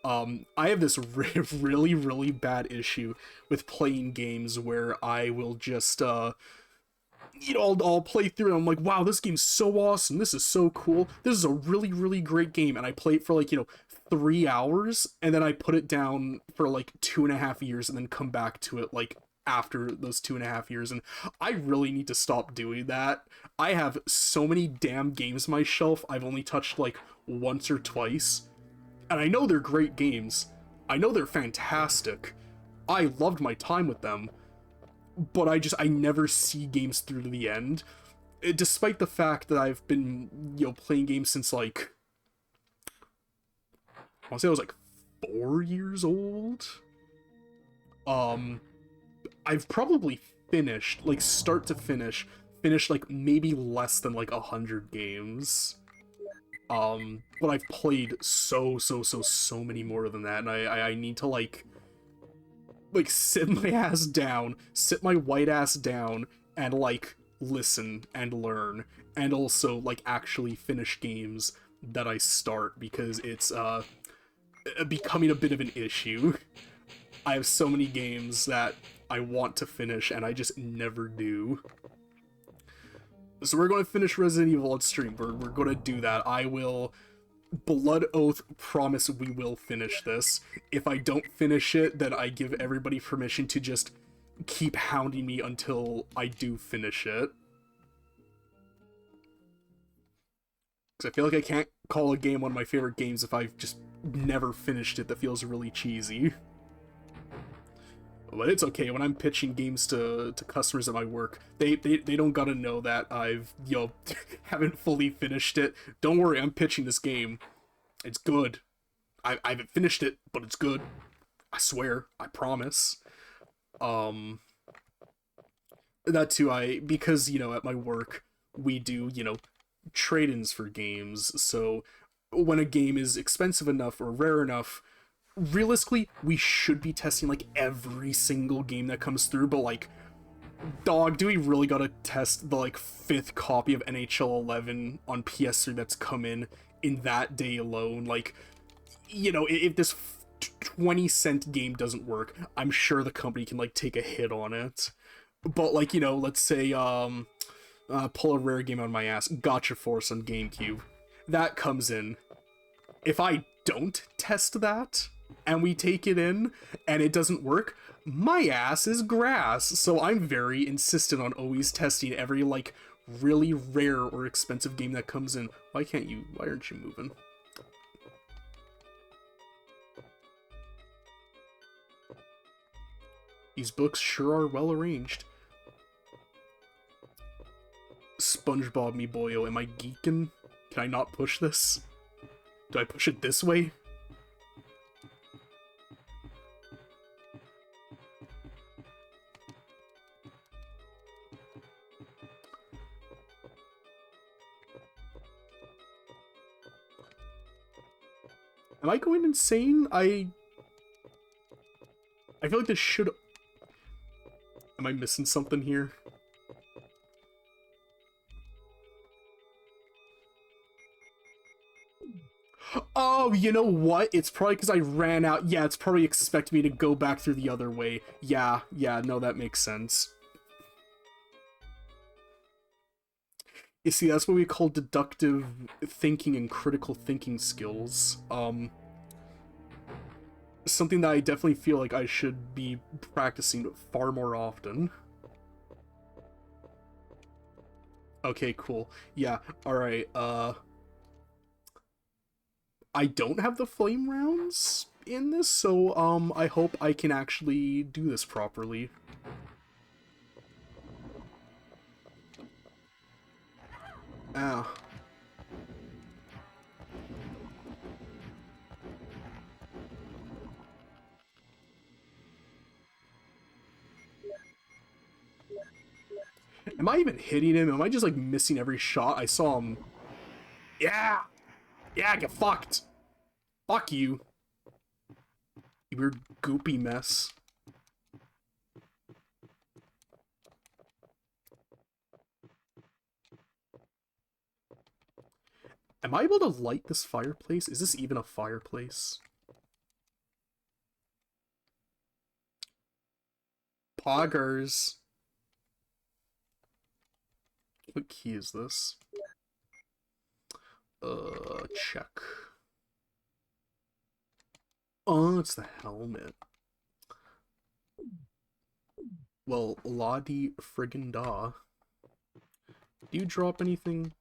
I have this really, really bad issue with playing games where I will just, you know, I'll play through and I'm like, wow, this game's so awesome, this is so cool, this is a really, really great game, and I play it for like, you know, 3 hours, and then I put it down for like 2.5 years, and then come back to it like after those 2.5 years, and I really need to stop doing that. I have so many damn games on my shelf I've only touched like once or twice, and I know they're great games. I know they're fantastic. I loved my time with them, but I never see games through to the end. Despite the fact that I've been, you know, playing games since like, I want to say I was like 4 years old. I've probably finished, like start to finish, like maybe less than like 100 games. But I've played so many more than that, and I need to like sit my ass down, sit my white ass down, and like listen and learn, and also like actually finish games that I start, because it's becoming a bit of an issue. I have so many games that I want to finish, and I just never do. So we're going to finish Resident Evil on stream. We're going to do that. I will blood oath promise we will finish this. If I don't finish it, then I give everybody permission to just keep hounding me until I do finish it. Because I feel like I can't call a game one of my favorite games if I've just never finished it. That feels really cheesy. But it's okay, when I'm pitching games to customers at my work, they don't gotta know that I've, you know, haven't fully finished it. Don't worry, I'm pitching this game. It's good. I haven't finished it, but it's good. I swear. I promise. That too, because, you know, at my work, we do, you know, trade-ins for games, so when a game is expensive enough or rare enough, realistically, we should be testing like every single game that comes through, but like, dog, do we really gotta test the like 5th copy of NHL 11 on PS3 that's come in that day alone? Like, you know, if this 20-cent game doesn't work, I'm sure the company can like take a hit on it. But like, you know, let's say pull a rare game out of my ass, Gotcha Force on GameCube, that comes in. If I don't test that and we take it in and it doesn't work, my ass is grass. So I'm very insistent on always testing every like really rare or expensive game that comes in. Why aren't you moving? These books sure are well arranged. SpongeBob me boyo, am I geeking? Can I not push this? Do I push it this way? Am I going insane? I feel like this should... Am I missing something here? Oh, you know what? It's probably because I ran out. Yeah, it's probably expecting me to go back through the other way. Yeah, no, that makes sense. You see, that's what we call deductive thinking and critical thinking skills. Something that I definitely feel like I should be practicing far more often. Okay, cool. Yeah, alright, I don't have the flame rounds in this, so, I hope I can actually do this properly. Ah. Am I even hitting him? Am I just, like, missing every shot? I saw him. Yeah! Yeah, get fucked! Fuck you! You weird goopy mess. Am I able to light this fireplace? Is this even a fireplace? Poggers. What key is this? Check. Oh, it's the helmet. Well, la-di friggin' da. Do you drop anything?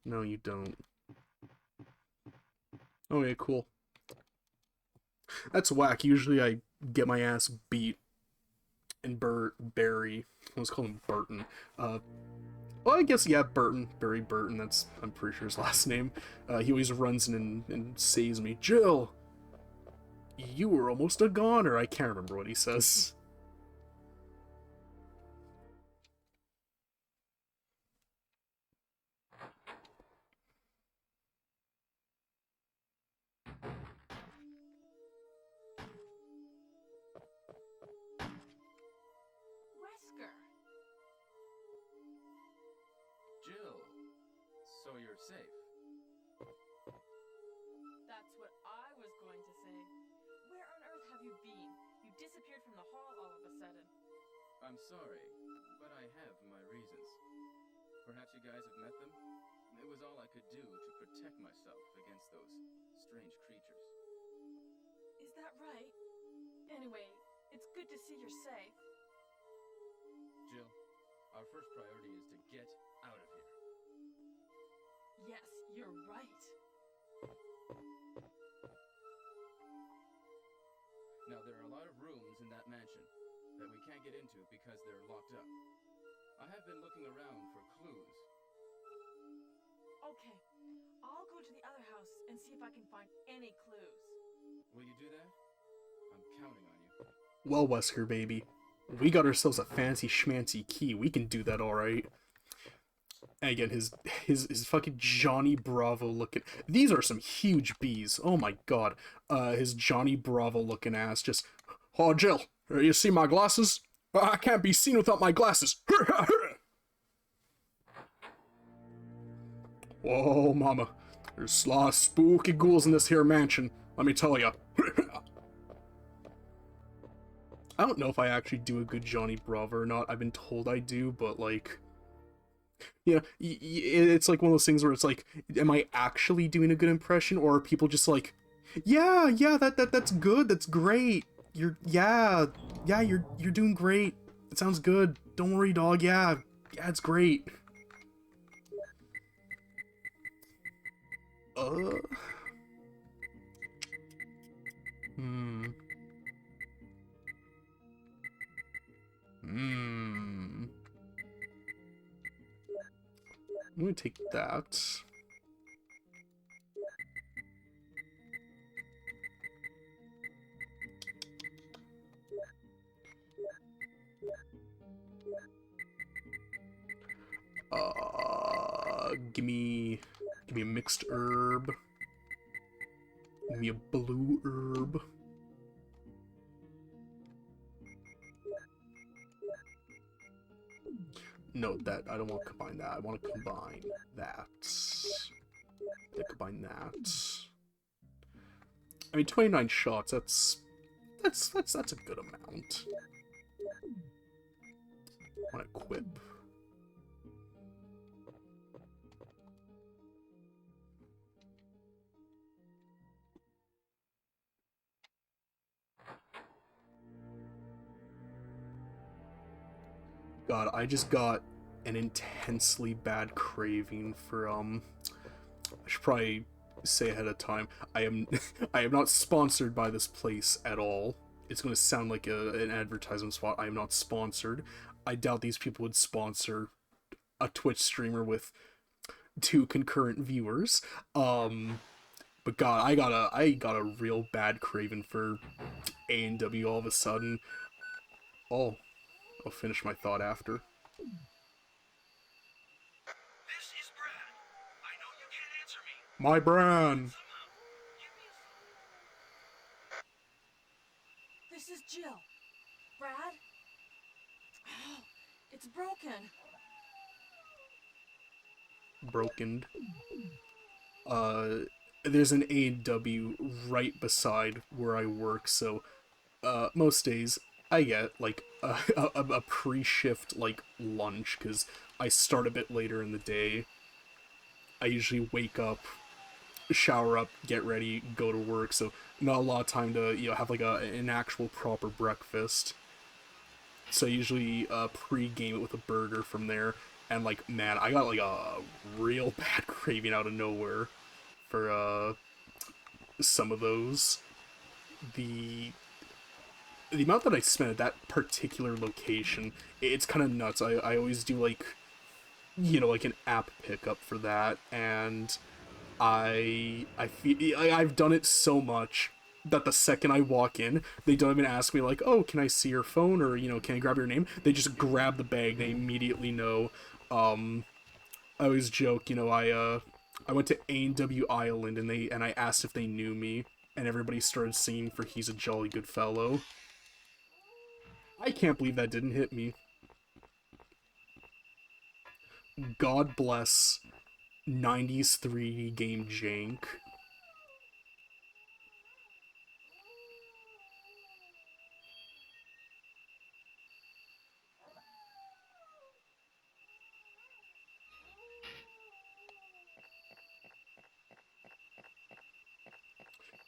No, you don't. Okay, cool. That's whack. Usually I get my ass beat. And Barry. Let's call him Burton. Well, I guess, yeah, Burton. Barry Burton, that's, I'm pretty sure his last name. He always runs in and saves me. Jill! You were almost a goner. I can't remember what he says. Wesker. Jill, so you're safe. That's what I was going to say. Where on earth have you been? You disappeared from the hall all of a sudden. I'm sorry, but I have my reasons. Perhaps you guys have met them? It was all I could do to protect myself against those strange creatures. Is that right? Anyway, it's good to see you're safe. Jill, our first priority is to get out of here. Yes, you're right. Now, there are a lot of rooms in that mansion that we can't get into because they're locked up. I have been looking around for clues. Okay, I'll go to the other house and see if I can find any clues. Will you do that? I'm counting on you. Well, Wesker, baby. We got ourselves a fancy schmancy key. We can do that alright. And again, his fucking Johnny Bravo looking... These are some huge bees. Oh my god. His Johnny Bravo looking ass just... Oh, Jill, you see my glasses? I can't be seen without my glasses. Whoa, mama. There's a lot of spooky ghouls in this here mansion, let me tell ya. I don't know if I actually do a good Johnny Bravo or not. I've been told I do, but like... You know, it's like one of those things where it's like, am I actually doing a good impression, or are people just like, yeah, that's good, that's great. You're doing great. It sounds good. Don't worry, dog. Yeah, it's great. Hmm. I'm gonna take that. Give me a mixed herb. Give me a blue herb. Note that I don't want to combine that. I want to combine that. Then combine that. I mean, 29 shots, that's a good amount. I want to equip. God, I just got an intensely bad craving for I should probably say ahead of time, I am I am not sponsored by this place at all. It's going to sound like an advertisement spot. I am not sponsored. I doubt these people would sponsor a Twitch streamer with 2 concurrent viewers. But God, I got a real bad craving for A&W all of a sudden. Oh, I'll finish my thought after. This is Brad. I know you can't answer me. My brand. Somehow, give me a This is Jill. Brad? Oh, it's broken. Broken. There's an A&W right beside where I work, so most days I get like a pre-shift like lunch because I start a bit later in the day. I usually wake up, shower up, get ready, go to work, so not a lot of time to have like an actual proper breakfast. So I usually pre-game it with a burger from there, and like man, I got like a real bad craving out of nowhere for some of those. The amount that I spent at that particular location, it's kind of nuts. I always do like like an app pickup for that, and I feel I've done it so much that the second I walk in, they don't even ask me like, oh, can I see your phone, or can I grab your name? They just grab the bag. They immediately know. I always joke, I went to A&W Island and I asked if they knew me, and everybody started singing for "He's a Jolly Good Fellow." I can't believe that didn't hit me. God bless 90s 3D game jank.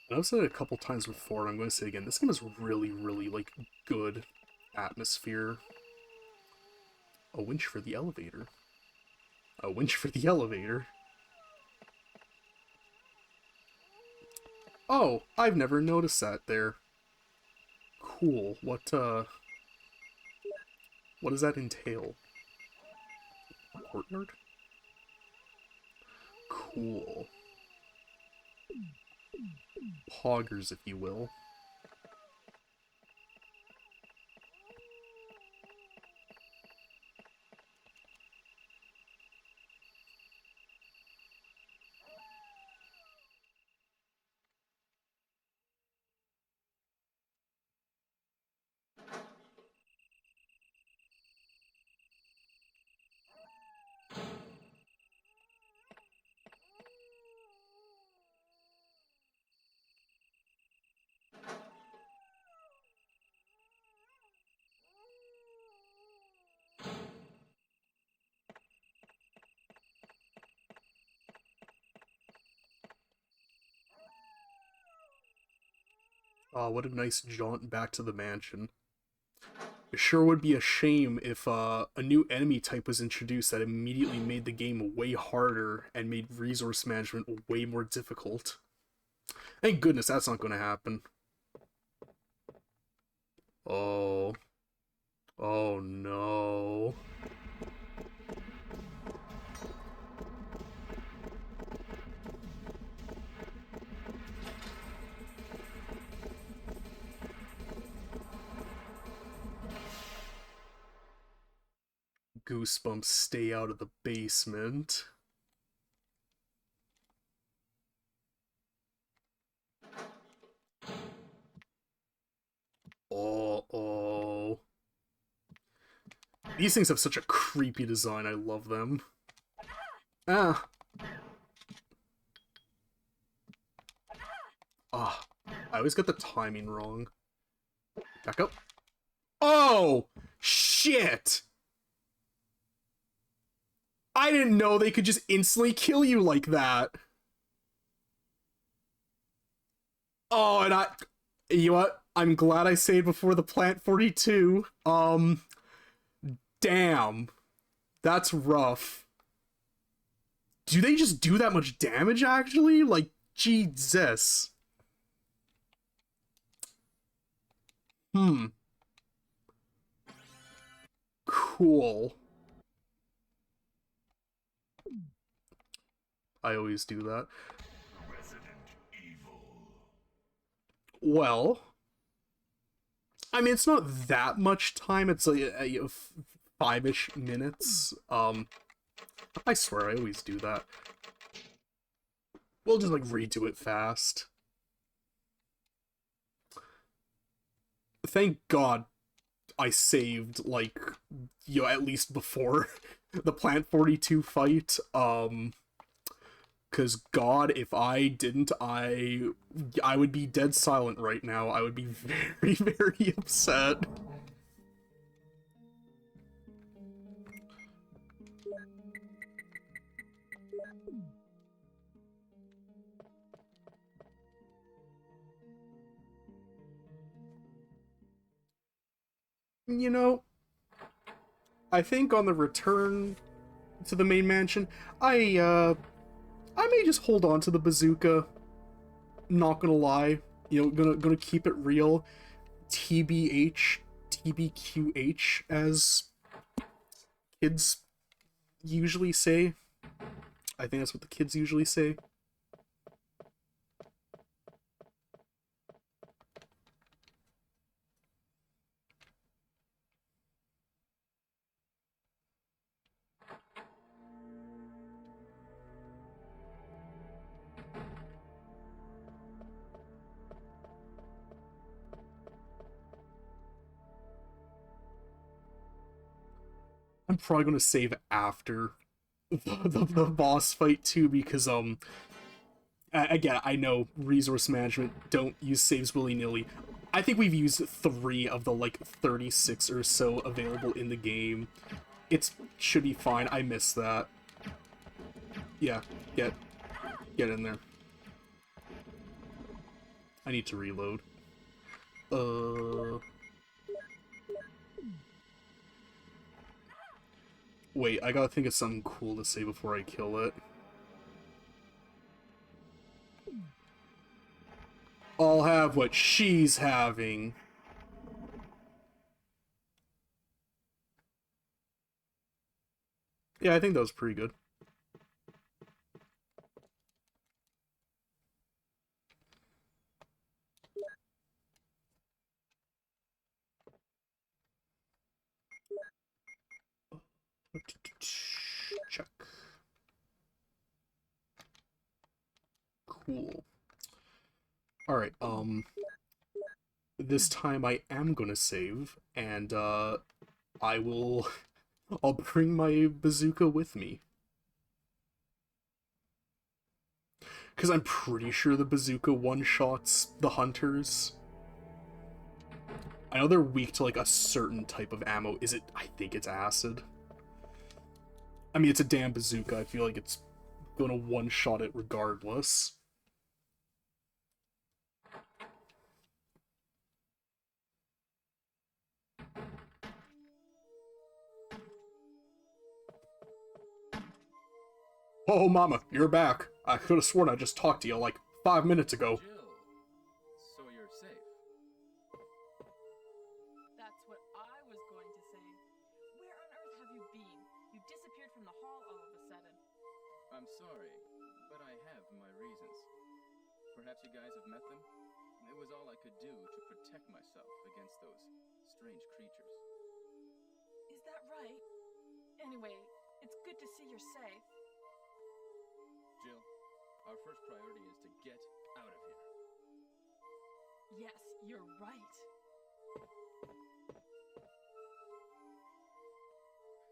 And I've said it a couple times before, and I'm going to say it again. This game is really, really, like, good atmosphere. A winch for the elevator. A winch for the elevator. Oh, I've never noticed that there. Cool. What does that entail? Courtyard? Cool. Poggers, if you will. Oh, what a nice jaunt back to the mansion. It sure would be a shame if a new enemy type was introduced that immediately made the game way harder and made resource management way more difficult. Thank goodness that's not going to happen. Oh. Oh no. Goosebumps, stay out of the basement. Oh. These things have such a creepy design, I love them. Ah. Ah. always got the timing wrong. Back up. Oh! Shit! I didn't know they could just instantly kill you like that. Oh, and you know what? I'm glad I saved before the Plant 42. Damn. That's rough. Do they just do that much damage, actually? Like, Jesus. Cool. I always do that. Well, I mean, it's not that much time. It's like 5-ish minutes. I swear I always do that. We'll just like redo it fast. Thank God I saved, like, at least before the Plant 42 fight. Cause God, if I didn't, I would be dead silent right now. I would be very, very upset. You know, I think on the return to the main mansion, I may just hold on to the bazooka. Not gonna lie, gonna keep it real. TBH, TBQH, as kids usually say. I think that's what the kids usually say. I'm probably gonna save after the boss fight too, because again, I know resource management don't use saves willy-nilly. I think we've used 3 of the like 36 or so available in the game. It should be fine. I missed that. Yeah, get in there. I need to reload. Wait, I gotta think of something cool to say before I kill it. I'll have what she's having. Yeah, I think that was pretty good. Check. Cool. Alright, this time I am gonna save, and, I'll bring my bazooka with me. Because I'm pretty sure the bazooka one-shots the hunters. I know they're weak to, like, a certain type of ammo. I think it's acid. I mean, it's a damn bazooka. I feel like it's gonna one-shot it regardless. Oh, mama, you're back. I could have sworn I just talked to you like 5 minutes ago. Jill, so you're safe. That's what I was going to say. Where on earth have you been? You disappeared from the hall all of a sudden. I'm sorry, but I have my reasons. Perhaps you guys have met them? It was all I could do to protect myself against those strange creatures. Is that right? Anyway, it's good to see you're safe. Jill, our first priority is to get out of here. Yes, you're right.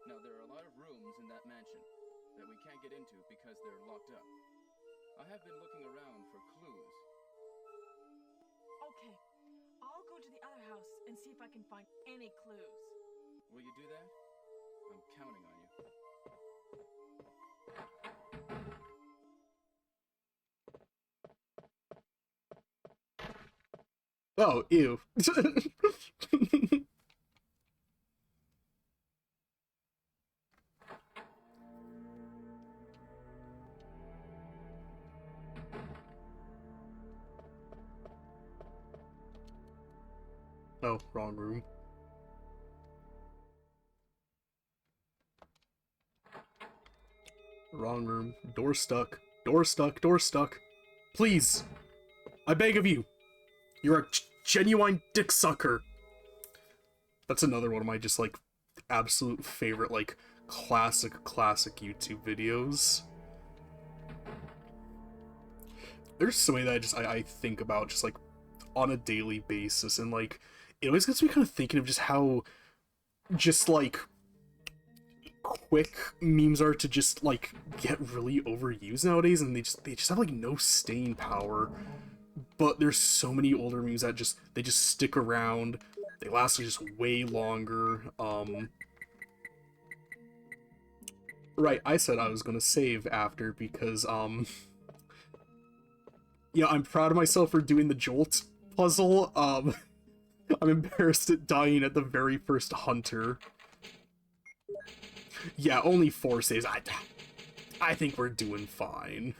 Now, there are a lot of rooms in that mansion that we can't get into because they're locked up. I have been looking around for clues. I'll Okay, I'll go to the other house and see if I can find any clues. Will you do that? I'm counting on you. Oh, ew. Oh, wrong room. Wrong room. Door stuck. Door stuck. Door stuck. Please. I beg of you. You're a genuine dick sucker. That's another one of my just like absolute favorite like classic YouTube videos. There's so many that I think about just like on a daily basis, and like it always gets me kind of thinking of just how just like quick memes are to just like get really overused nowadays, and they just have like no staying power. But there's so many older memes that they just stick around. They last just way longer. Right, I said I was gonna save after because yeah, I'm proud of myself for doing the Jolt puzzle. I'm embarrassed at dying at the very first hunter. Yeah, only 4 saves. I think we're doing fine.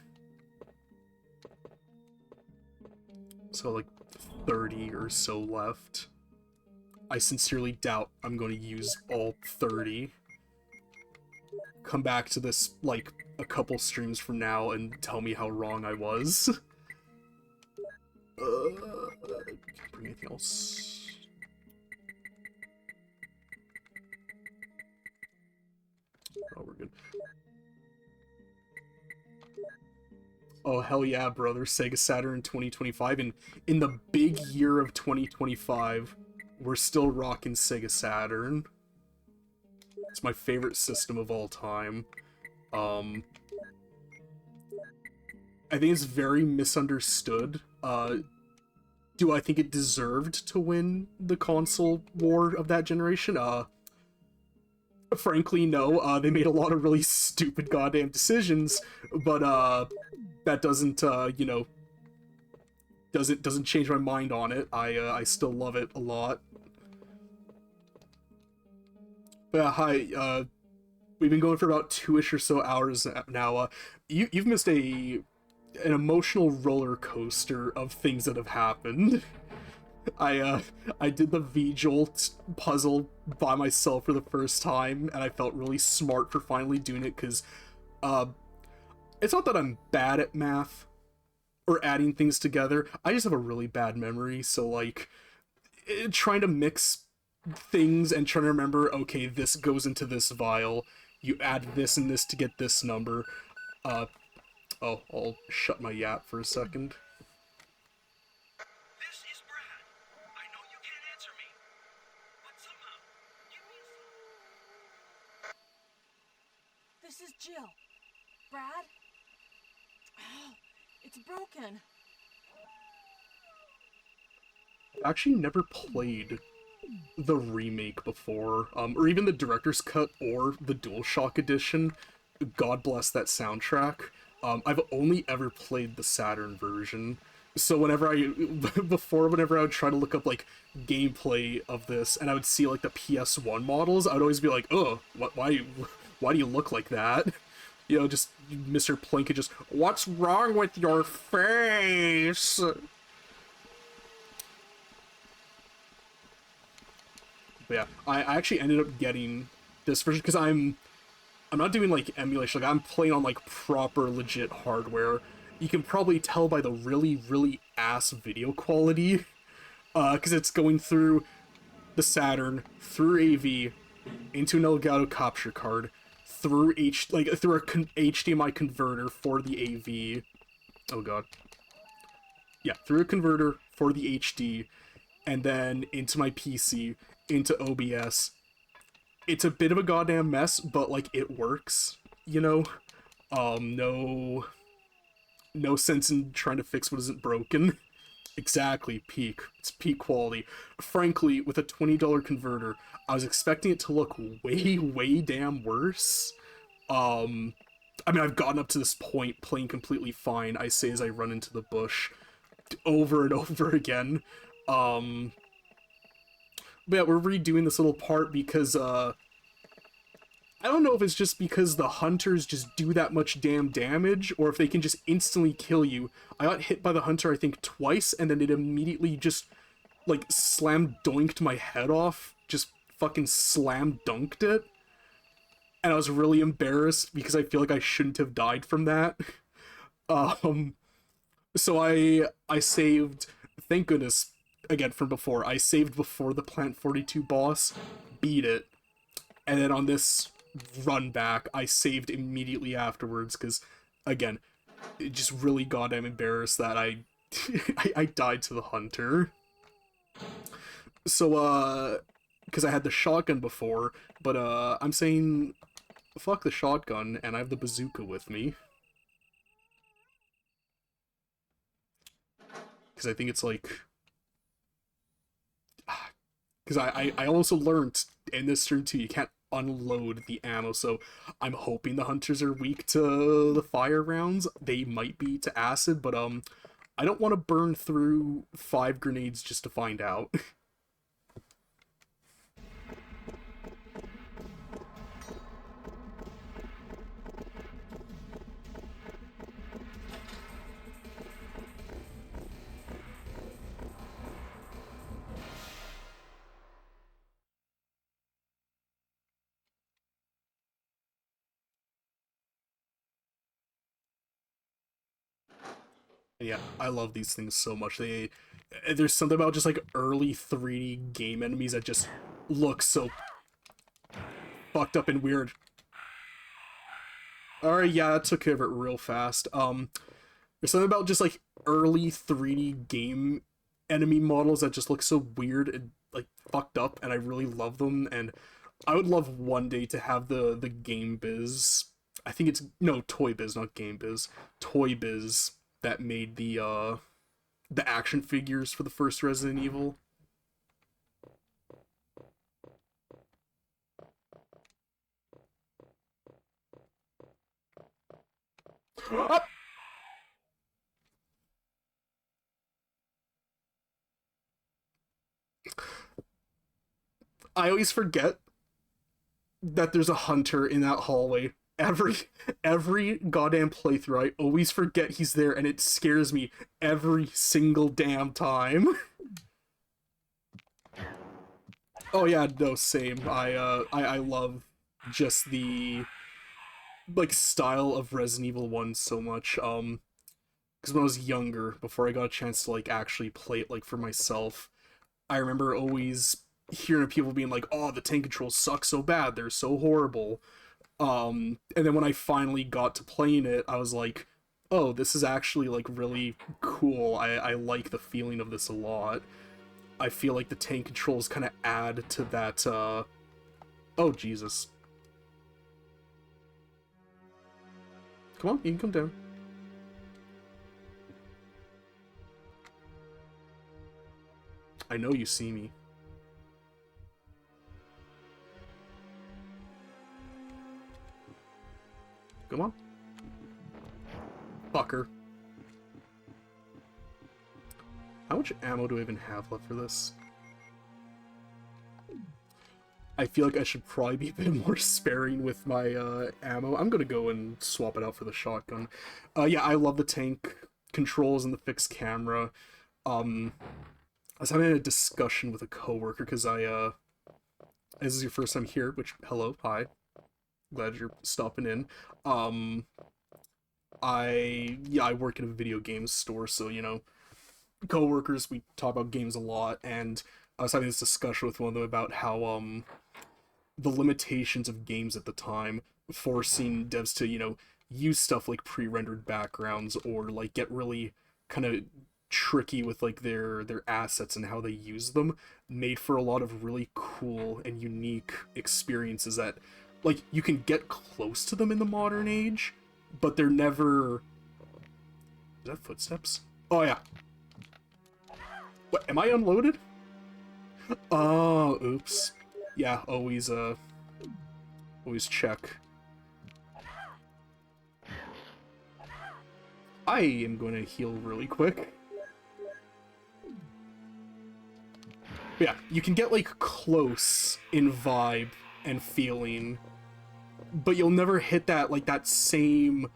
So like 30 or so left. I sincerely doubt I'm going to use all 30. Come back to this like a couple streams from now and tell me how wrong I was. Can't bring anything else. Oh, we're good. Oh, hell yeah, brother. Sega Saturn 2025. And in the big year of 2025, we're still rocking Sega Saturn. It's my favorite system of all time. I think it's very misunderstood. Do I think it deserved to win the console war of that generation? Frankly, no. They made a lot of really stupid goddamn decisions, but that doesn't, you know, doesn't change my mind on it. I still love it a lot. But hi, we've been going for about 2-ish or so hours now. You've missed an emotional roller coaster of things that have happened. I did the V-Jolt puzzle by myself for the first time, and I felt really smart for finally doing it, because, it's not that I'm bad at math, or adding things together, I just have a really bad memory, so, like, trying to mix things and trying to remember, okay, this goes into this vial, you add this and this to get this number, oh, I'll shut my yap for a second. This is Brad. I know you can't answer me, but somehow, give me a sign. This is Jill. Brad? Oh, it's broken. I've actually never played the remake before, or even the director's cut or the DualShock edition. God bless that soundtrack. I've only ever played the Saturn version. So whenever whenever I would try to look up like gameplay of this, and I would see like the PS1 models, I would always be like, "Oh, why do you look like that?" You know, just Mr. Plinkett just, "What's wrong with your face?" But yeah, I actually ended up getting this version because I'm not doing like emulation, like I'm playing on like proper legit hardware. You can probably tell by the really ass video quality, because it's going through the Saturn, through AV, into an Elgato capture card, through through a HDMI converter for the AV. Oh god. Yeah, through a converter for the HD, and then into my PC, into OBS. It's a bit of a goddamn mess, but like it works, you know? No sense in trying to fix what isn't broken. Exactly, peak. It's peak quality. Frankly, with a $20 converter, I was expecting it to look way, way damn worse. Um, I mean, I've gotten up to this point playing completely fine, I say as I run into the bush over and over again. Um, but yeah, we're redoing this little part because, I don't know if it's just because the hunters just do that much damn damage, or if they can just instantly kill you. I got hit by the hunter, I think, twice, and then it immediately just, like, slam doinked my head off. Just fucking slam dunked it. And I was really embarrassed because I feel like I shouldn't have died from that. Um, so I saved, thank goodness, again from before, I saved before the Plant 42 boss, beat it, and then on this run back, I saved immediately afterwards because, again, it just really goddamn embarrassed that I died to the hunter. So because I had the shotgun before, but I'm saying fuck the shotgun, and I have the bazooka with me. Because I think it's like, because I also learned in this turn too, you can't unload the ammo, so I'm hoping the hunters are weak to the fire rounds. They might be to acid, but I don't want to burn through 5 grenades just to find out. And yeah, I love these things so much. There's something about just like early 3D game enemies that just look so fucked up and weird. Alright, yeah, that took care of it real fast. There's something about just like early 3D game enemy models that just look so weird and like fucked up, and I really love them. And I would love one day to have the Game Biz. I think it's no Toy Biz, not Game Biz. Toy Biz that made the action figures for the first Resident Evil. Ah! I always forget that there's a hunter in that hallway. Every goddamn playthrough, I always forget he's there, and it scares me every single damn time. Oh yeah, no, same. I love just the like style of Resident Evil 1 so much. Because when I was younger, before I got a chance to like actually play it like for myself, I remember always hearing people being like, "Oh, the tank controls suck so bad. They're so horrible." And then when I finally got to playing it, I was like, "Oh, this is actually like really cool. I like the feeling of this a lot." I feel like the tank controls kind of add to that. Oh Jesus! Come on, you can come down. I know you see me. Come on. Fucker. How much ammo do I even have left for this? I feel like I should probably be a bit more sparing with my ammo. I'm gonna go and swap it out for the shotgun. Yeah, I love the tank controls and the fixed camera. I was having a discussion with a coworker because this is your first time here, which, hello, hi. Glad you're stopping in. I work in a video game store, so, you know, coworkers, we talk about games a lot, and I was having this discussion with one of them about how, the limitations of games at the time, forcing devs to, you know, use stuff like pre-rendered backgrounds or like get really kind of tricky with like their assets and how they use them, made for a lot of really cool and unique experiences that like you can get close to them in the modern age, but they're never. Is that footsteps? Oh yeah. What, am I unloaded? Oh, oops. Yeah, always check. I am going to heal really quick. But yeah, you can get, like, close in vibe and feeling, but you'll never hit that, like, that same,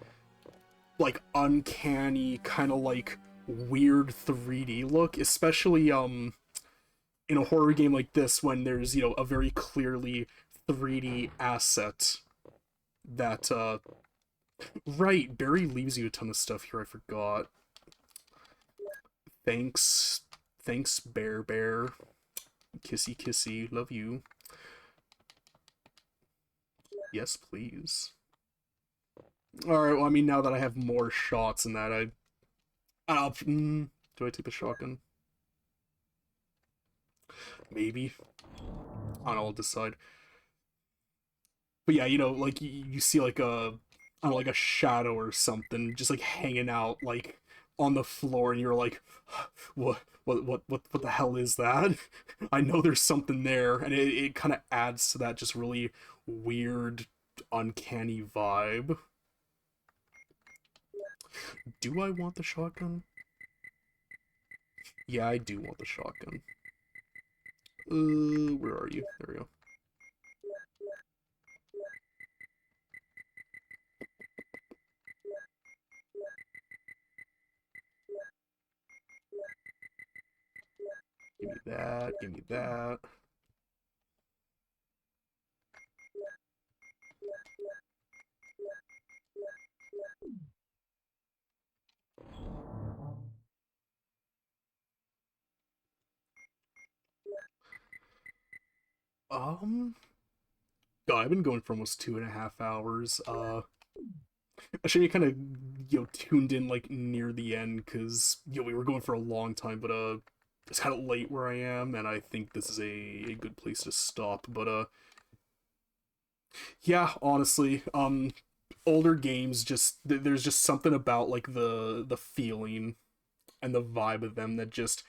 like, uncanny, kind of, like, weird 3D look, especially, in a horror game like this when there's, you know, a very clearly 3D asset that, right, Barry leaves you a ton of stuff here, I forgot. Thanks, Bear Bear. Kissy kissy, love you. Yes, please. Alright, well, I mean, now that I have more shots than that, do I take the shotgun? Maybe. I don't know, I'll decide. But yeah, you know, like, you see, like, I don't know, like a shadow or something, just, like, hanging out, like, on the floor, and you're like, what the hell is that? I know there's something there, and it kind of adds to that just really weird, uncanny vibe. Do I want the shotgun? Yeah, I do want the shotgun. Where are you? There we go. Give me that, give me that. God, I've been going for almost 2.5 hours. I should be kind of, you know, tuned in like near the end because, you know, we were going for a long time, but it's kind of late where I am, and I think this is a good place to stop. But yeah, honestly, older games just there's just something about like the feeling and the vibe of them that just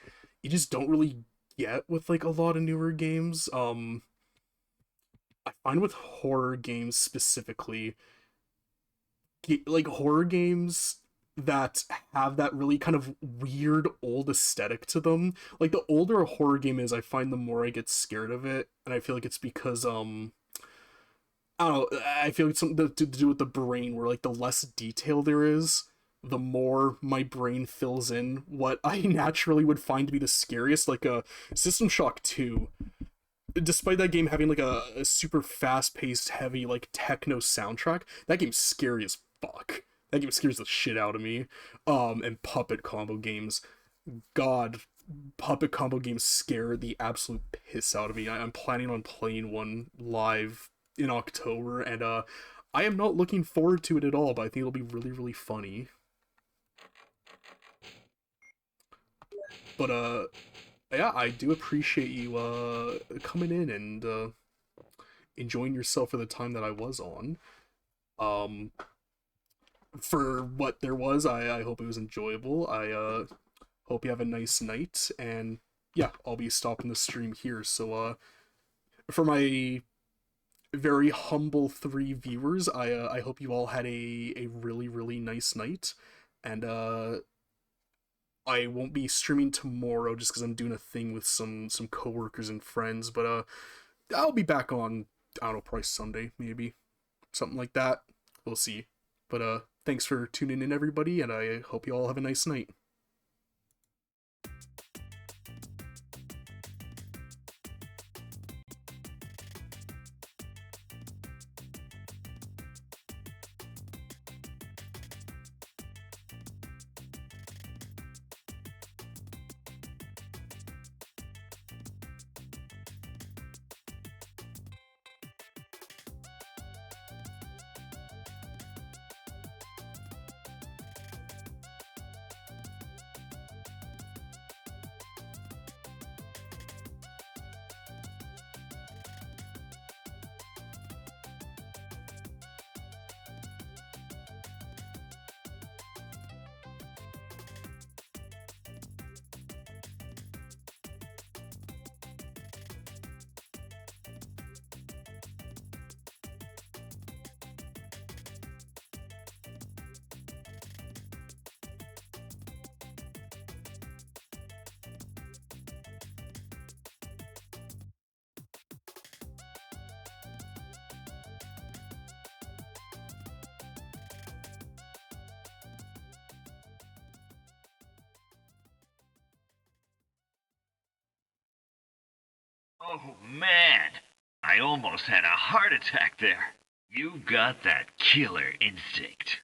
you just don't really get with like a lot of newer games. I find with horror games specifically, like horror games that have that really kind of weird old aesthetic to them. Like the older a horror game is, I find the more I get scared of it, and I feel like it's because I don't know, I feel like it's something to do with the brain where like the less detail there is, the more my brain fills in what I naturally would find to be the scariest, like System Shock 2. Despite that game having like a super fast-paced, heavy, like techno soundtrack, that game's scary as fuck. That game scares the shit out of me. And puppet combo games, God, puppet combo games scare the absolute piss out of me. I'm planning on playing one live in October, and I am not looking forward to it at all. But I think it'll be really, really funny. But yeah, I do appreciate you coming in and enjoying yourself for the time that I was on. Um, for what there was, I hope it was enjoyable. I hope you have a nice night, and yeah, I'll be stopping the stream here. So for my very humble 3 viewers, I hope you all had a really really nice night, and I won't be streaming tomorrow just because I'm doing a thing with some coworkers and friends, but I'll be back on, I don't know, probably Sunday maybe, something like that. We'll see. But thanks for tuning in, everybody, and I hope you all have a nice night. Oh man, I almost had a heart attack there. You've got that killer instinct.